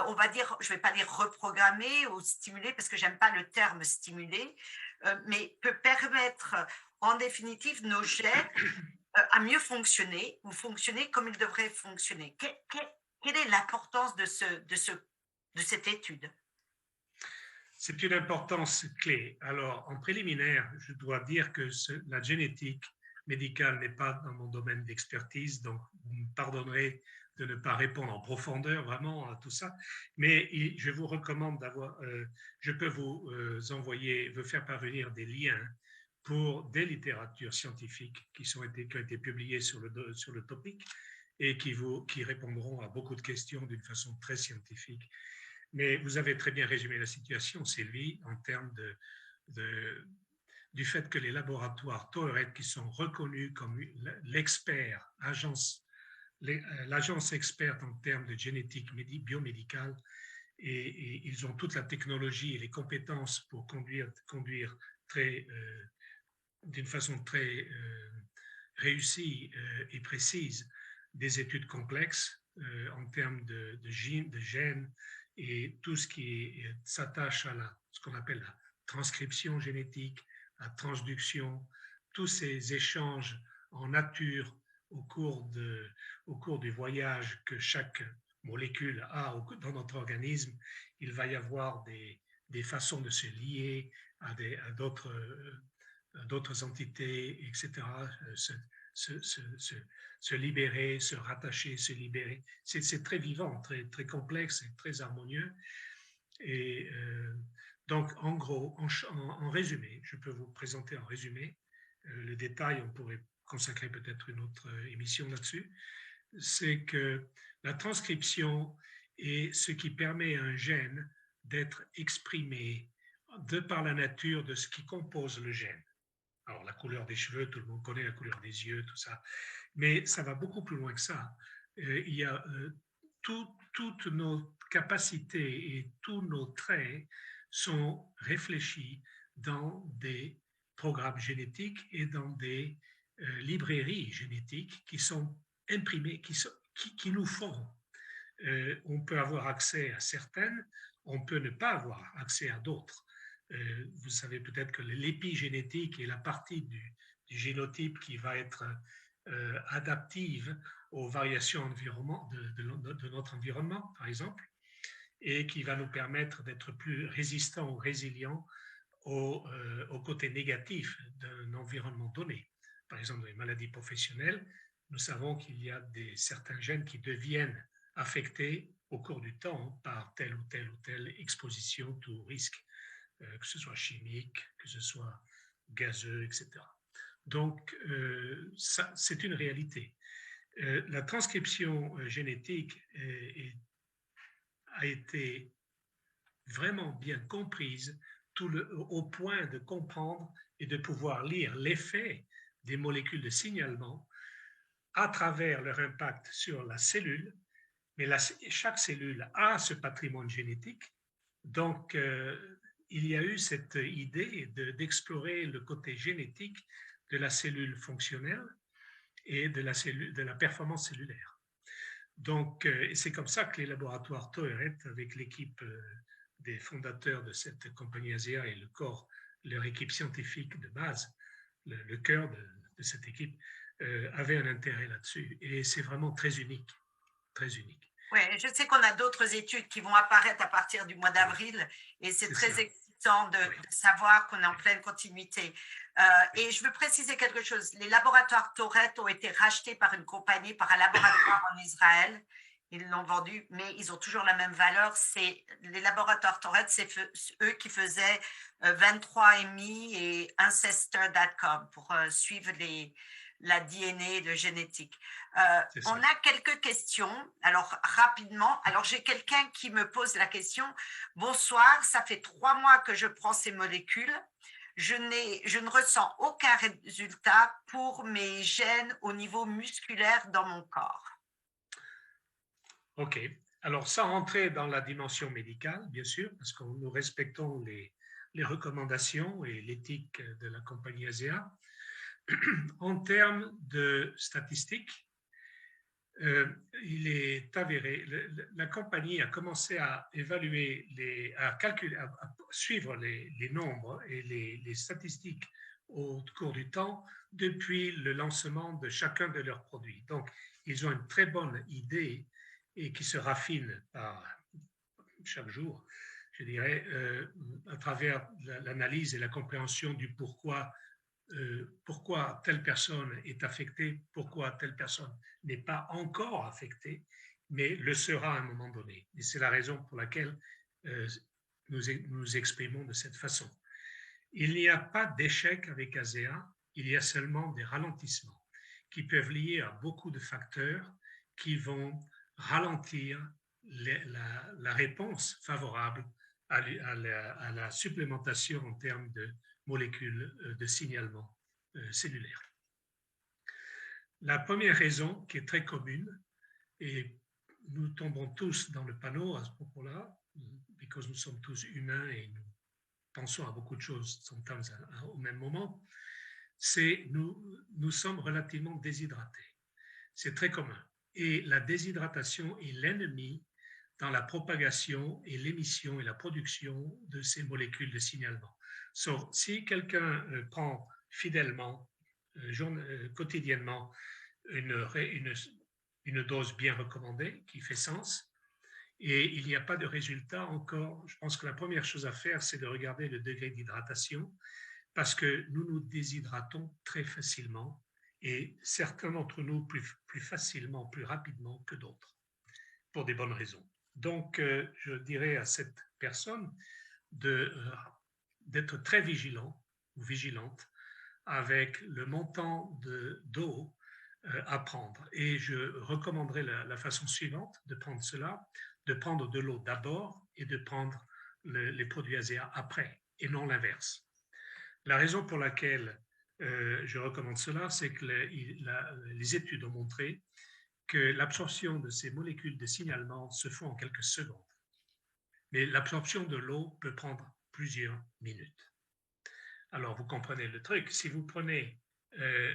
on va dire, je ne vais pas dire reprogrammer ou stimuler, parce que je n'aime pas le terme stimuler, mais peut permettre en définitive nos gènes à mieux fonctionner ou fonctionner comme ils devraient fonctionner. Quelle est l'importance de cette étude? C'est une importance clé. Alors, en préliminaire, je dois dire que la génétique médicale n'est pas dans mon domaine d'expertise, donc vous me pardonnerez de ne pas répondre en profondeur vraiment à tout ça, mais je vous recommande je peux vous vous faire parvenir des liens pour des littératures scientifiques qui ont été publiées sur le topic et qui répondront à beaucoup de questions d'une façon très scientifique. Mais vous avez très bien résumé la situation, Sylvie, en termes du fait que les laboratoires Torrey, qui sont reconnus comme l'agence experte en termes de génétique biomédicale, et ils ont toute la technologie et les compétences pour conduire d'une façon très réussie et précise des études complexes en termes de gènes et tout ce qui s'attache à ce qu'on appelle la transcription génétique, la transduction, tous ces échanges en nature au cours du voyage que chaque molécule a dans notre organisme. Il va y avoir des façons de se lier à d'autres entités, etc., se libérer, se rattacher, se libérer. C'est très vivant, très complexe et très harmonieux. Et donc, en gros, en résumé, je peux vous présenter en résumé le détail, on pourrait consacrer peut-être une autre émission là-dessus, c'est que la transcription est ce qui permet à un gène d'être exprimé de par la nature de ce qui compose le gène. Alors, la couleur des cheveux, tout le monde connaît la couleur des yeux, tout ça. Mais ça va beaucoup plus loin que ça. Il y a toutes nos capacités et tous nos traits sont réfléchis dans des programmes génétiques et dans des librairies génétiques qui sont imprimées, qui nous font. On peut avoir accès à certaines, on peut ne pas avoir accès à d'autres. Vous savez peut-être que l'épigénétique est la partie du génotype qui va être adaptive aux variations de notre environnement, par exemple, et qui va nous permettre d'être plus résistants ou résilients au côté négatif d'un environnement donné. Par exemple, dans les maladies professionnelles, nous savons qu'il y a certains gènes qui deviennent affectés au cours du temps par telle ou telle exposition, tout risque, que ce soit chimique, que ce soit gazeux, etc. Donc, c'est une réalité. La transcription génétique a été vraiment bien comprise au point de comprendre et de pouvoir lire l'effet des molécules de signalement à travers leur impact sur la cellule. Mais chaque cellule a ce patrimoine génétique. Donc, il y a eu cette idée d'explorer le côté génétique de la cellule fonctionnelle et de la performance cellulaire. Donc, c'est comme ça que les laboratoires Toeret, avec l'équipe des fondateurs de cette compagnie ASEA et leur équipe scientifique de base, le cœur de cette équipe, avaient un intérêt là-dessus. Et c'est vraiment très unique, très unique. Oui, je sais qu'on a d'autres études qui vont apparaître à partir du mois d'avril et c'est très excitant de savoir qu'on est en pleine continuité. Et je veux préciser quelque chose. Les laboratoires Toret ont été rachetés par une compagnie, par un laboratoire en Israël. Ils l'ont vendu, mais ils ont toujours la même valeur. Les laboratoires Toret, c'est eux qui faisaient 23andMe et Ancestor.com pour suivre la DNA, le génétique. On a quelques questions. Alors, rapidement. Alors, j'ai quelqu'un qui me pose la question. Bonsoir, ça fait 3 mois que je prends ces molécules. Je ne ressens aucun résultat pour mes gènes au niveau musculaire dans mon corps. OK. Alors, sans rentrer dans la dimension médicale, bien sûr, parce que nous respectons les recommandations et l'éthique de la compagnie ASEA, en termes de statistiques, il est avéré, la compagnie a commencé à évaluer, à calculer, à suivre les nombres et les statistiques au cours du temps depuis le lancement de chacun de leurs produits. Donc, ils ont une très bonne idée et qui se raffine chaque jour, je dirais, à travers l'analyse et la compréhension du pourquoi telle personne est affectée, pourquoi telle personne n'est pas encore affectée, mais le sera à un moment donné. Et c'est la raison pour laquelle nous exprimons de cette façon. Il n'y a pas d'échec avec ASEA, il y a seulement des ralentissements qui peuvent lier à beaucoup de facteurs qui vont ralentir la réponse favorable à la supplémentation en termes de molécules de signalement cellulaire. La première raison, qui est très commune, et nous tombons tous dans le panneau à ce propos-là, parce que nous sommes tous humains et nous pensons à beaucoup de choses sometimes au même moment, c'est nous sommes relativement déshydratés. C'est très commun. Et la déshydratation est l'ennemi dans la propagation et l'émission et la production de ces molécules de signalement. So, si quelqu'un prend fidèlement, quotidiennement, une dose bien recommandée qui fait sens, et il n'y a pas de résultat encore, je pense que la première chose à faire, c'est de regarder le degré d'hydratation, parce que nous nous déshydratons très facilement, et certains d'entre nous plus facilement, plus rapidement que d'autres, pour des bonnes raisons. Donc, je dirais à cette personne d'être très vigilant ou vigilante avec le montant d'eau à prendre. Et je recommanderais la façon suivante de prendre cela, de prendre de l'eau d'abord et de prendre les produits ASEA après, et non l'inverse. La raison pour laquelle je recommande cela, c'est que les études ont montré que l'absorption de ces molécules de signalement se font en quelques secondes. Mais l'absorption de l'eau peut prendre plusieurs minutes. Alors, vous comprenez le truc. Si vous prenez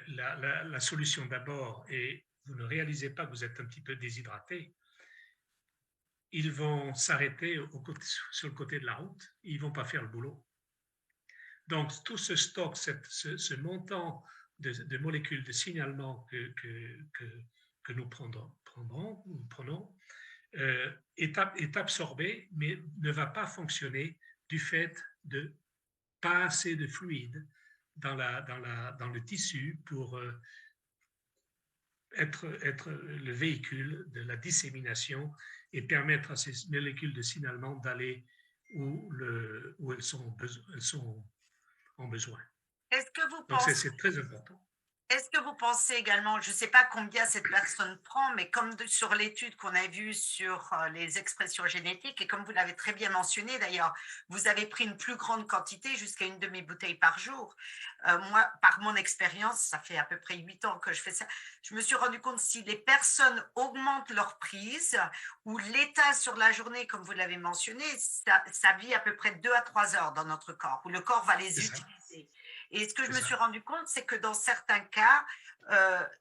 la solution d'abord et vous ne réalisez pas que vous êtes un petit peu déshydraté, ils vont s'arrêter sur le côté de la route. Ils ne vont pas faire le boulot. Donc, tout ce stock, ce montant de molécules de signalement que nous prenons est absorbé, mais ne va pas fonctionner du fait de pas assez de fluide dans le tissu pour être le véhicule de la dissémination et permettre à ces molécules de signalement d'aller où elles sont en besoin. Est-ce que vous Donc, pensez... c'est très important. Est-ce que vous pensez également, je ne sais pas combien cette personne prend, mais comme sur l'étude qu'on a vue sur les expressions génétiques, et comme vous l'avez très bien mentionné d'ailleurs, vous avez pris une plus grande quantité, jusqu'à une demi-bouteille par jour. Moi, par mon expérience, ça fait à peu près 8 ans que je fais ça, je me suis rendu compte si les personnes augmentent leur prise, ou l'état sur la journée, comme vous l'avez mentionné, ça vit à peu près 2 à 3 heures dans notre corps, où le corps va les utiliser. Et ce que je me suis rendu compte, c'est que dans certains cas,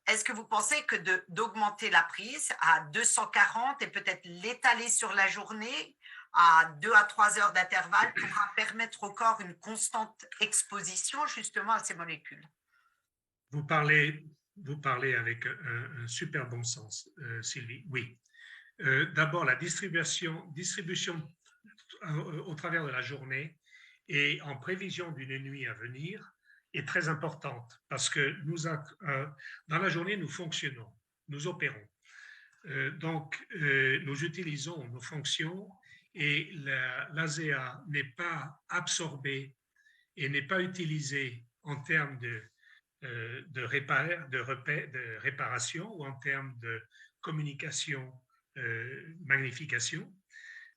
est-ce que vous pensez que d'augmenter la prise à 240 et peut-être l'étaler sur la journée à 2 à 3 heures d'intervalle pourra permettre au corps une constante exposition justement à ces molécules? Vous parlez avec un super bon sens, Sylvie. Oui. D'abord, la distribution au travers de la journée et en prévision d'une nuit à venir est très importante parce que dans la journée, nous fonctionnons, nous opérons. Donc, nous utilisons nos fonctions et l'ASEA n'est pas absorbée et n'est pas utilisée en termes de réparation ou en termes de communication, magnification,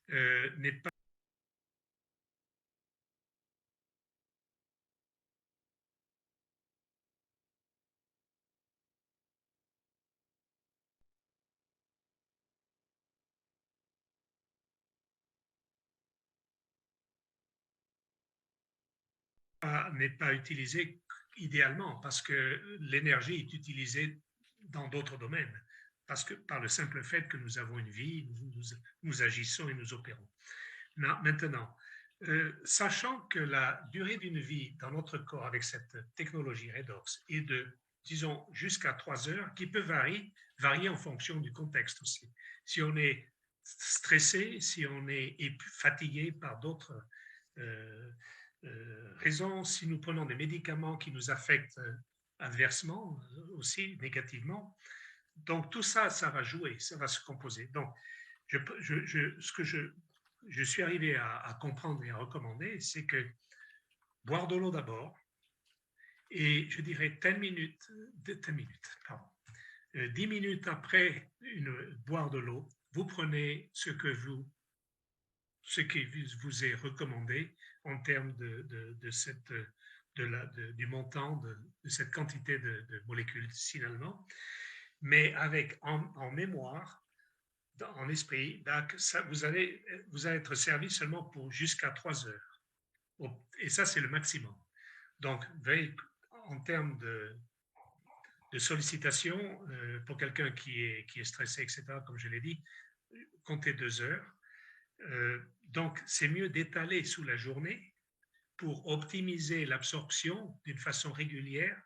n'est pas utilisée idéalement parce que l'énergie est utilisée dans d'autres domaines, parce que par le simple fait que nous avons une vie, nous agissons et nous opérons. Maintenant, sachant que la durée d'une vie dans notre corps avec cette technologie Redox est de, disons, jusqu'à 3 heures, qui peut varier en fonction du contexte aussi. Si on est stressé, si on est fatigué par d'autres raisons, si nous prenons des médicaments qui nous affectent adversement, aussi négativement, donc tout ça, ça va jouer, ça va se composer. Donc, ce que je suis arrivé à comprendre et à recommander, c'est que boire de l'eau d'abord, et je dirais 10 minutes, 10 minutes après boire de l'eau, vous prenez ce qui vous est recommandé en termes du montant de cette quantité de molécules signalement, mais avec en mémoire en esprit, vous allez être servi seulement pour jusqu'à 3 heures. Et ça, c'est le maximum. Donc, en termes de sollicitation, pour quelqu'un qui est stressé, etc., comme je l'ai dit, comptez 2 heures. Donc, c'est mieux d'étaler sous la journée pour optimiser l'absorption d'une façon régulière,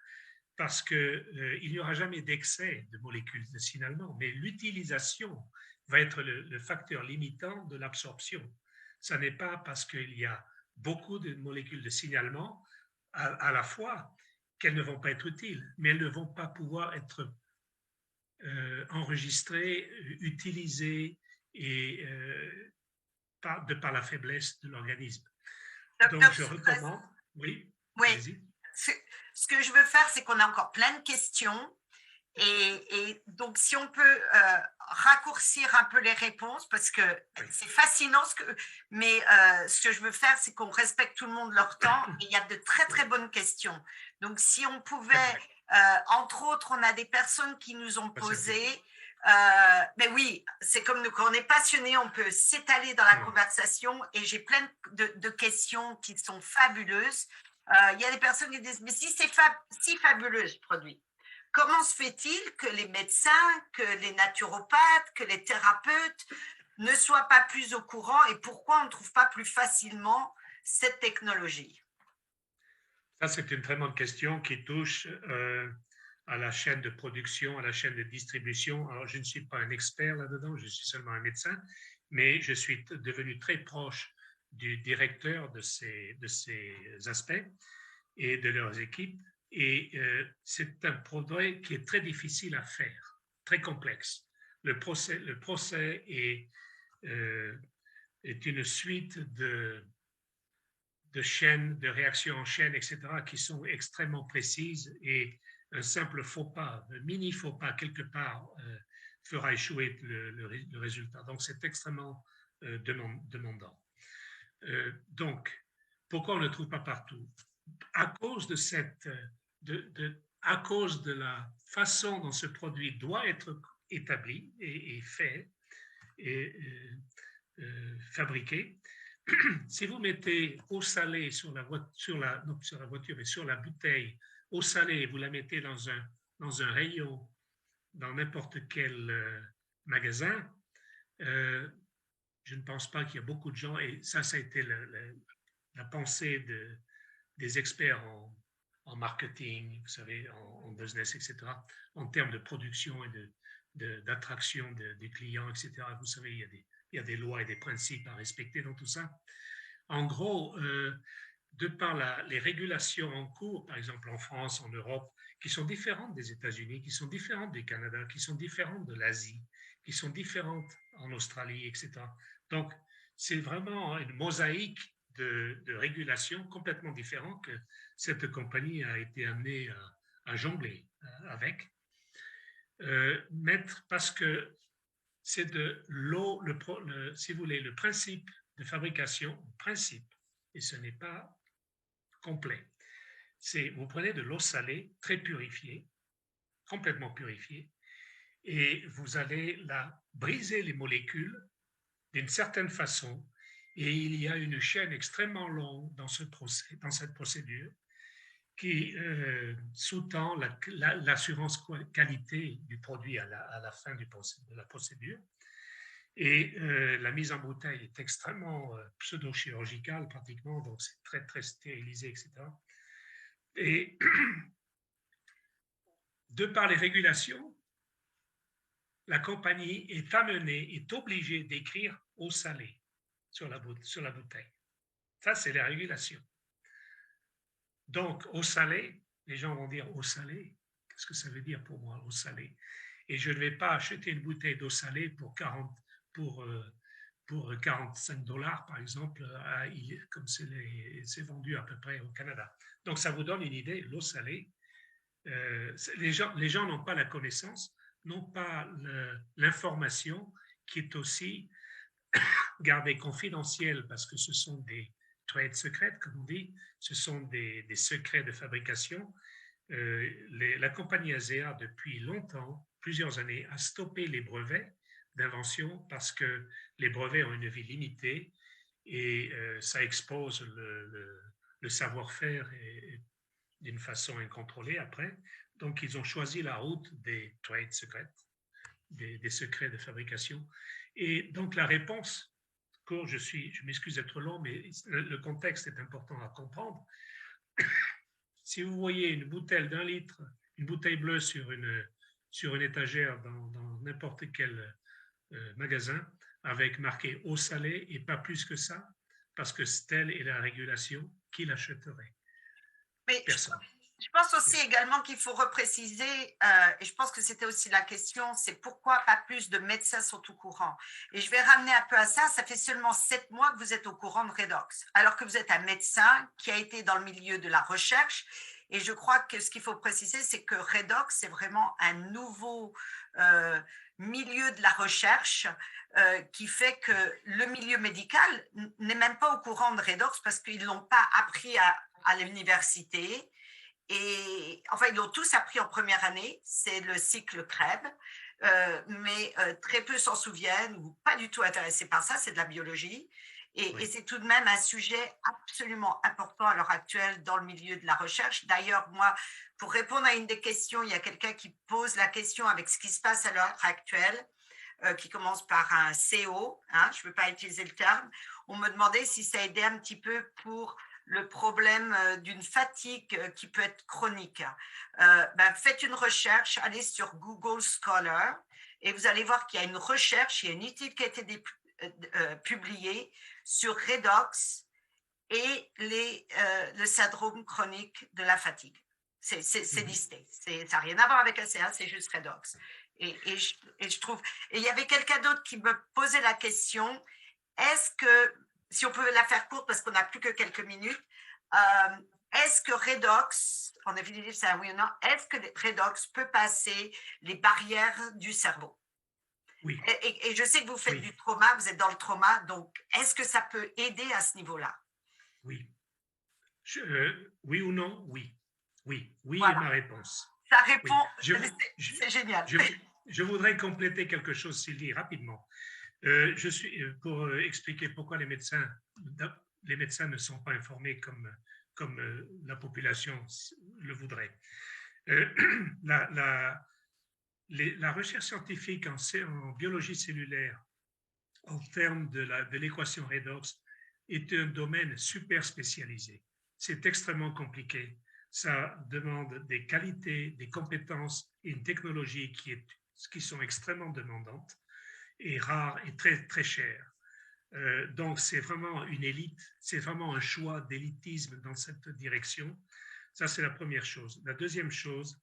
parce qu'il n'y aura jamais d'excès de molécules de signalement, mais l'utilisation va être le facteur limitant de l'absorption. Ce n'est pas parce qu'il y a beaucoup de molécules de signalement à la fois qu'elles ne vont pas être utiles, mais elles ne vont pas pouvoir être enregistrées, utilisées et de par la faiblesse de l'organisme. Donc, je recommande. Oui, allez-y. Ce que je veux faire, c'est qu'on a encore plein de questions. Et donc, si on peut raccourcir un peu les réponses, parce que c'est fascinant, mais ce que je veux faire, c'est qu'on respecte tout le monde leur temps. Et il y a de très, très bonnes questions. Donc, si on pouvait, entre autres, on a des personnes qui nous ont posé. Mais oui, c'est comme nous, quand on est passionné, on peut s'étaler dans la conversation. Et j'ai plein de questions qui sont fabuleuses. Il y a des personnes qui disent, mais si c'est si fabuleux ce produit, comment se fait-il que les médecins, que les naturopathes, que les thérapeutes ne soient pas plus au courant et pourquoi on ne trouve pas plus facilement cette technologie? Ça, c'est une très bonne question qui touche à la chaîne de production, à la chaîne de distribution. Alors, je ne suis pas un expert là-dedans, je suis seulement un médecin, mais je suis devenu très proche du directeur de ces aspects et de leurs équipes. Et c'est un produit qui est très difficile à faire, très complexe. Le procès est une suite de chaînes, de réactions en chaîne, etc., qui sont extrêmement précises, et un simple faux pas, un mini faux pas quelque part fera échouer le résultat. Donc, c'est extrêmement demandant. Donc, pourquoi on ne le trouve pas partout? À cause à cause de la façon dont ce produit doit être établi et fait et fabriqué. Si vous mettez eau salée sur la voiture et sur la bouteille, eau salée, et vous la mettez dans un rayon, dans n'importe quel magasin, je ne pense pas qu'il y a beaucoup de gens, et ça a été la pensée des experts en marketing, vous savez, en business, etc., en termes de production et d'attraction des clients, etc. Vous savez, il y a des lois et des principes à respecter dans tout ça. En gros, de par les régulations en cours, par exemple en France, en Europe, qui sont différentes des États-Unis, qui sont différentes du Canada, qui sont différentes de l'Asie, qui sont différentes en Australie, etc. Donc, c'est vraiment une mosaïque de régulations complètement différentes que cette compagnie a été amenée à jongler avec. Parce que c'est de l'eau, si vous voulez, le principe de fabrication, et ce n'est pas complet. Vous prenez de l'eau salée, très purifiée, complètement purifiée, et vous allez briser les molécules d'une certaine façon, et il y a une chaîne extrêmement longue dans cette procédure qui sous-tend l'assurance qualité du produit à la fin de la procédure. Et la mise en bouteille est extrêmement pseudo-chirurgicale pratiquement, donc c'est très, très stérilisé, etc. Et de par les régulations, la compagnie est obligée d'écrire eau salée sur la bouteille. Ça, c'est la régulation. Donc, eau salée, les gens vont dire eau salée. Qu'est-ce que ça veut dire pour moi, eau salée? Et je ne vais pas acheter une bouteille d'eau salée pour 45 $, par exemple, comme c'est vendu à peu près au Canada. Donc, ça vous donne une idée, l'eau salée. Les gens n'ont pas la connaissance, n'ont pas l'information qui est aussi gardée confidentielle, parce que ce sont des trade secrets, comme on dit, ce sont des secrets de fabrication. La compagnie ASEA, depuis longtemps, plusieurs années, a stoppé les brevets d'invention parce que les brevets ont une vie limitée et ça expose le savoir-faire d'une façon incontrôlée après. Donc, ils ont choisi la route des trade secrets, des secrets de fabrication. Et donc, la réponse, je m'excuse d'être long, mais le contexte est important à comprendre. Si vous voyez une bouteille d'1 litre, une bouteille bleue sur une étagère dans n'importe quel magasin, avec marqué eau salée et pas plus que ça, parce que telle est la régulation, qui l'achèterait? Mais Personne. je pense aussi également qu'il faut repréciser, et je pense que c'était aussi la question, c'est pourquoi pas plus de médecins sont au courant. Et je vais ramener un peu à ça, ça fait seulement 7 mois que vous êtes au courant de Redox, alors que vous êtes un médecin qui a été dans le milieu de la recherche. Et je crois que ce qu'il faut préciser, c'est que Redox, c'est vraiment un nouveau milieu de la recherche qui fait que le milieu médical n'est même pas au courant de Redox parce qu'ils ne l'ont pas appris à l'université. Et enfin, ils l'ont tous appris en première année, c'est le cycle Krebs, mais très peu s'en souviennent ou pas du tout intéressés par ça, c'est de la biologie. Et c'est tout de même un sujet absolument important à l'heure actuelle dans le milieu de la recherche. D'ailleurs, moi, pour répondre à une des questions, il y a quelqu'un qui pose la question avec ce qui se passe à l'heure actuelle, qui commence par un CO, hein, je ne veux pas utiliser le terme. On me demandait si ça aidait un petit peu pour le problème d'une fatigue qui peut être chronique. Faites une recherche, allez sur Google Scholar et vous allez voir qu'il y a une recherche, il y a une étude qui a été publiée sur Redox et le syndrome chronique de la fatigue. C'est listé. Ça n'a rien à voir avec ACA, c'est juste Redox. Et je trouve... Et il y avait quelqu'un d'autre qui me posait la question, est-ce que, si on pouvait la faire courte parce qu'on n'a plus que quelques minutes, est-ce que Redox, on a fini de dire c'est un oui ou non, est-ce que Redox peut passer les barrières du cerveau? Oui. Et je sais que vous faites du trauma, vous êtes dans le trauma, donc est-ce que ça peut aider à ce niveau-là? Oui. Oui ou non? Oui. Oui. Oui Voilà. est ma réponse. Ça répond, oui. c'est génial. Je voudrais compléter quelque chose, Sylvie, rapidement. Pour expliquer pourquoi les médecins ne sont pas informés comme la population le voudrait. La recherche scientifique en biologie cellulaire, en termes de l'équation redox, est un domaine super spécialisé. C'est extrêmement compliqué. Ça demande des qualités, des compétences et une technologie qui sont extrêmement demandantes et rares et très, très chères. Donc, c'est vraiment une élite, c'est vraiment un choix d'élitisme dans cette direction. Ça, c'est la première chose. La deuxième chose,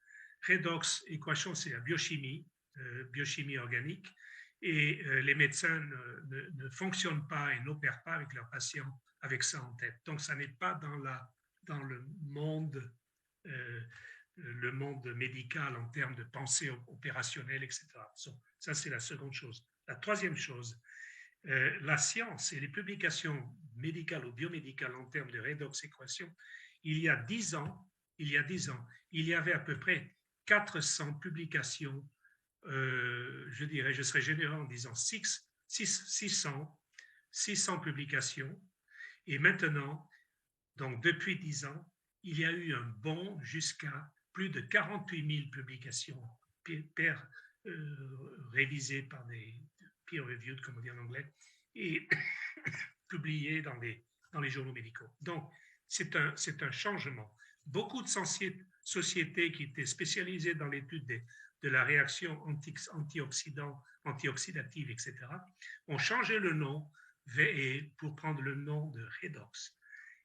redox équation, c'est la biochimie organique, et les médecins ne fonctionnent pas et n'opèrent pas avec leurs patients avec ça en tête. Donc, ça n'est pas dans le monde médical en termes de pensée opérationnelle, etc. Ça, c'est la seconde chose. La troisième chose, la science et les publications médicales ou biomédicales en termes de redox équation, il y a 10 ans, il y avait à peu près 400 publications, je serais généreux en disant 600 publications, et maintenant, donc depuis 10 ans, il y a eu un bond jusqu'à plus de 48 000 publications révisées par des peer-reviewed, comme on dit en anglais, et publiées dans les journaux médicaux. Donc, c'est un changement. Beaucoup de sociétés qui étaient spécialisées dans l'étude de la réaction antioxydative, etc., ont changé le nom pour prendre le nom de redox.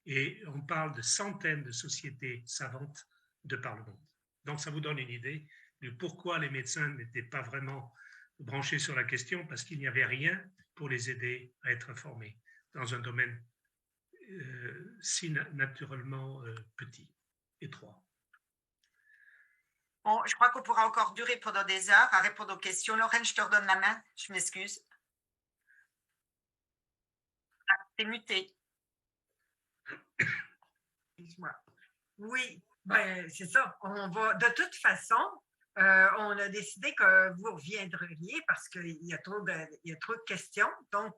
Et on parle de centaines de sociétés savantes de par le monde. Donc, ça vous donne une idée de pourquoi les médecins n'étaient pas vraiment branchés sur la question, parce qu'il n'y avait rien pour les aider à être informés dans un domaine si naturellement petit, étroit. Bon, je crois qu'on pourra encore durer pendant des heures à répondre aux questions. Lorraine, je te redonne la main. Je m'excuse. Ah, t'es mutée. Oui, c'est ça. On va, de toute façon, on a décidé que vous reviendriez parce qu'il y a trop de questions. Donc,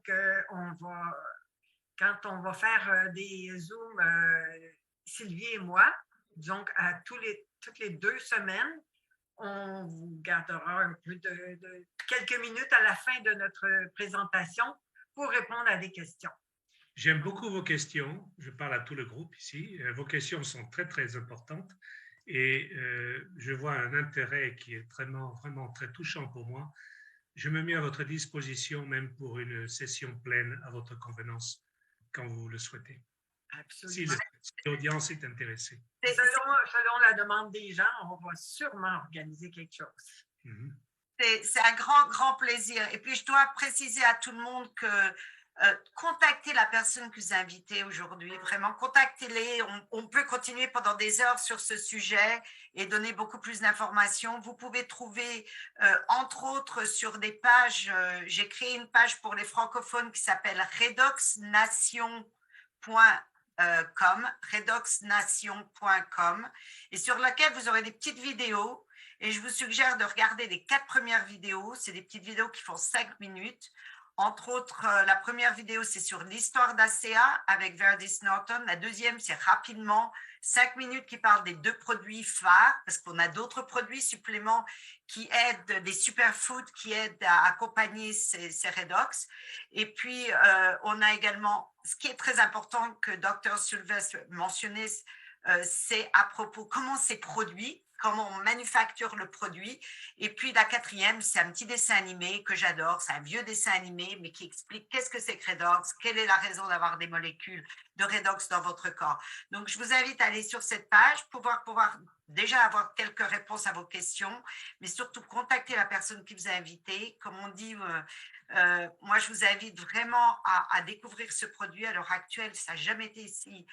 quand on va faire des Zooms, Sylvie et moi, donc toutes les 2 semaines, on vous gardera un peu de quelques minutes à la fin de notre présentation pour répondre à des questions. J'aime beaucoup vos questions. Je parle à tout le groupe ici. Vos questions sont très, très importantes et je vois un intérêt qui est vraiment, vraiment très touchant pour moi. Je me mets à votre disposition même pour une session pleine à votre convenance quand vous le souhaitez. Absolument. Si l'audience est intéressée. Selon la demande des gens, on va sûrement organiser quelque chose. C'est un grand, grand plaisir. Et puis, je dois préciser à tout le monde que contactez la personne que vous invitez aujourd'hui. Vraiment, contactez-les. On peut continuer pendant des heures sur ce sujet et donner beaucoup plus d'informations. Vous pouvez trouver, entre autres, sur des pages, j'ai créé une page pour les francophones qui s'appelle redoxnation.com et sur laquelle vous aurez des petites vidéos. Et je vous suggère de regarder les 4 premières vidéos. C'est des petites vidéos qui font 5 minutes. Entre autres, la première vidéo, c'est sur l'histoire d'ACA avec Verdis Norton. La deuxième, c'est rapidement 5 minutes qui parlent des 2 produits phares, parce qu'on a d'autres produits suppléments qui aident, des superfoods qui aident à accompagner ces redox. Et puis, on a également, ce qui est très important que Dr. Sylvestre mentionnait, c'est à propos comment c'est produit, comment on manufacture le produit. Et puis la 4e, c'est un petit dessin animé que j'adore. C'est un vieux dessin animé, mais qui explique qu'est-ce que c'est que redox, quelle est la raison d'avoir des molécules de redox dans votre corps. Donc, je vous invite à aller sur cette page pour pouvoir déjà avoir quelques réponses à vos questions, mais surtout contacter la personne qui vous a invité. Comme on dit, moi, je vous invite vraiment à découvrir ce produit. À l'heure actuelle, ça n'a jamais été si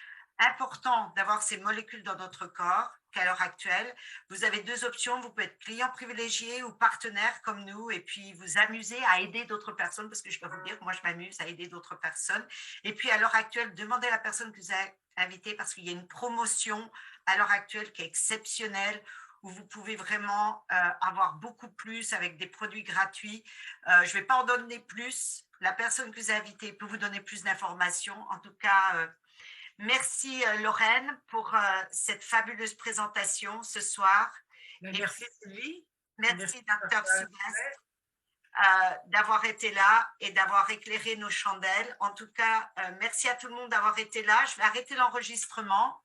important d'avoir ces molécules dans notre corps qu'à l'heure actuelle. Vous avez 2 options, vous pouvez être client privilégié ou partenaire comme nous et puis vous amuser à aider d'autres personnes parce que je peux vous dire, moi je m'amuse à aider d'autres personnes. Et puis à l'heure actuelle, demandez à la personne que vous avez invitée parce qu'il y a une promotion à l'heure actuelle qui est exceptionnelle où vous pouvez vraiment avoir beaucoup plus avec des produits gratuits. Je ne vais pas en donner plus. La personne que vous avez invitée peut vous donner plus d'informations. En tout cas, merci Lorraine pour cette fabuleuse présentation ce soir. Merci Sylvie. Merci Dr. Sylvestre d'avoir été là et d'avoir éclairé nos chandelles. En tout cas, merci à tout le monde d'avoir été là. Je vais arrêter l'enregistrement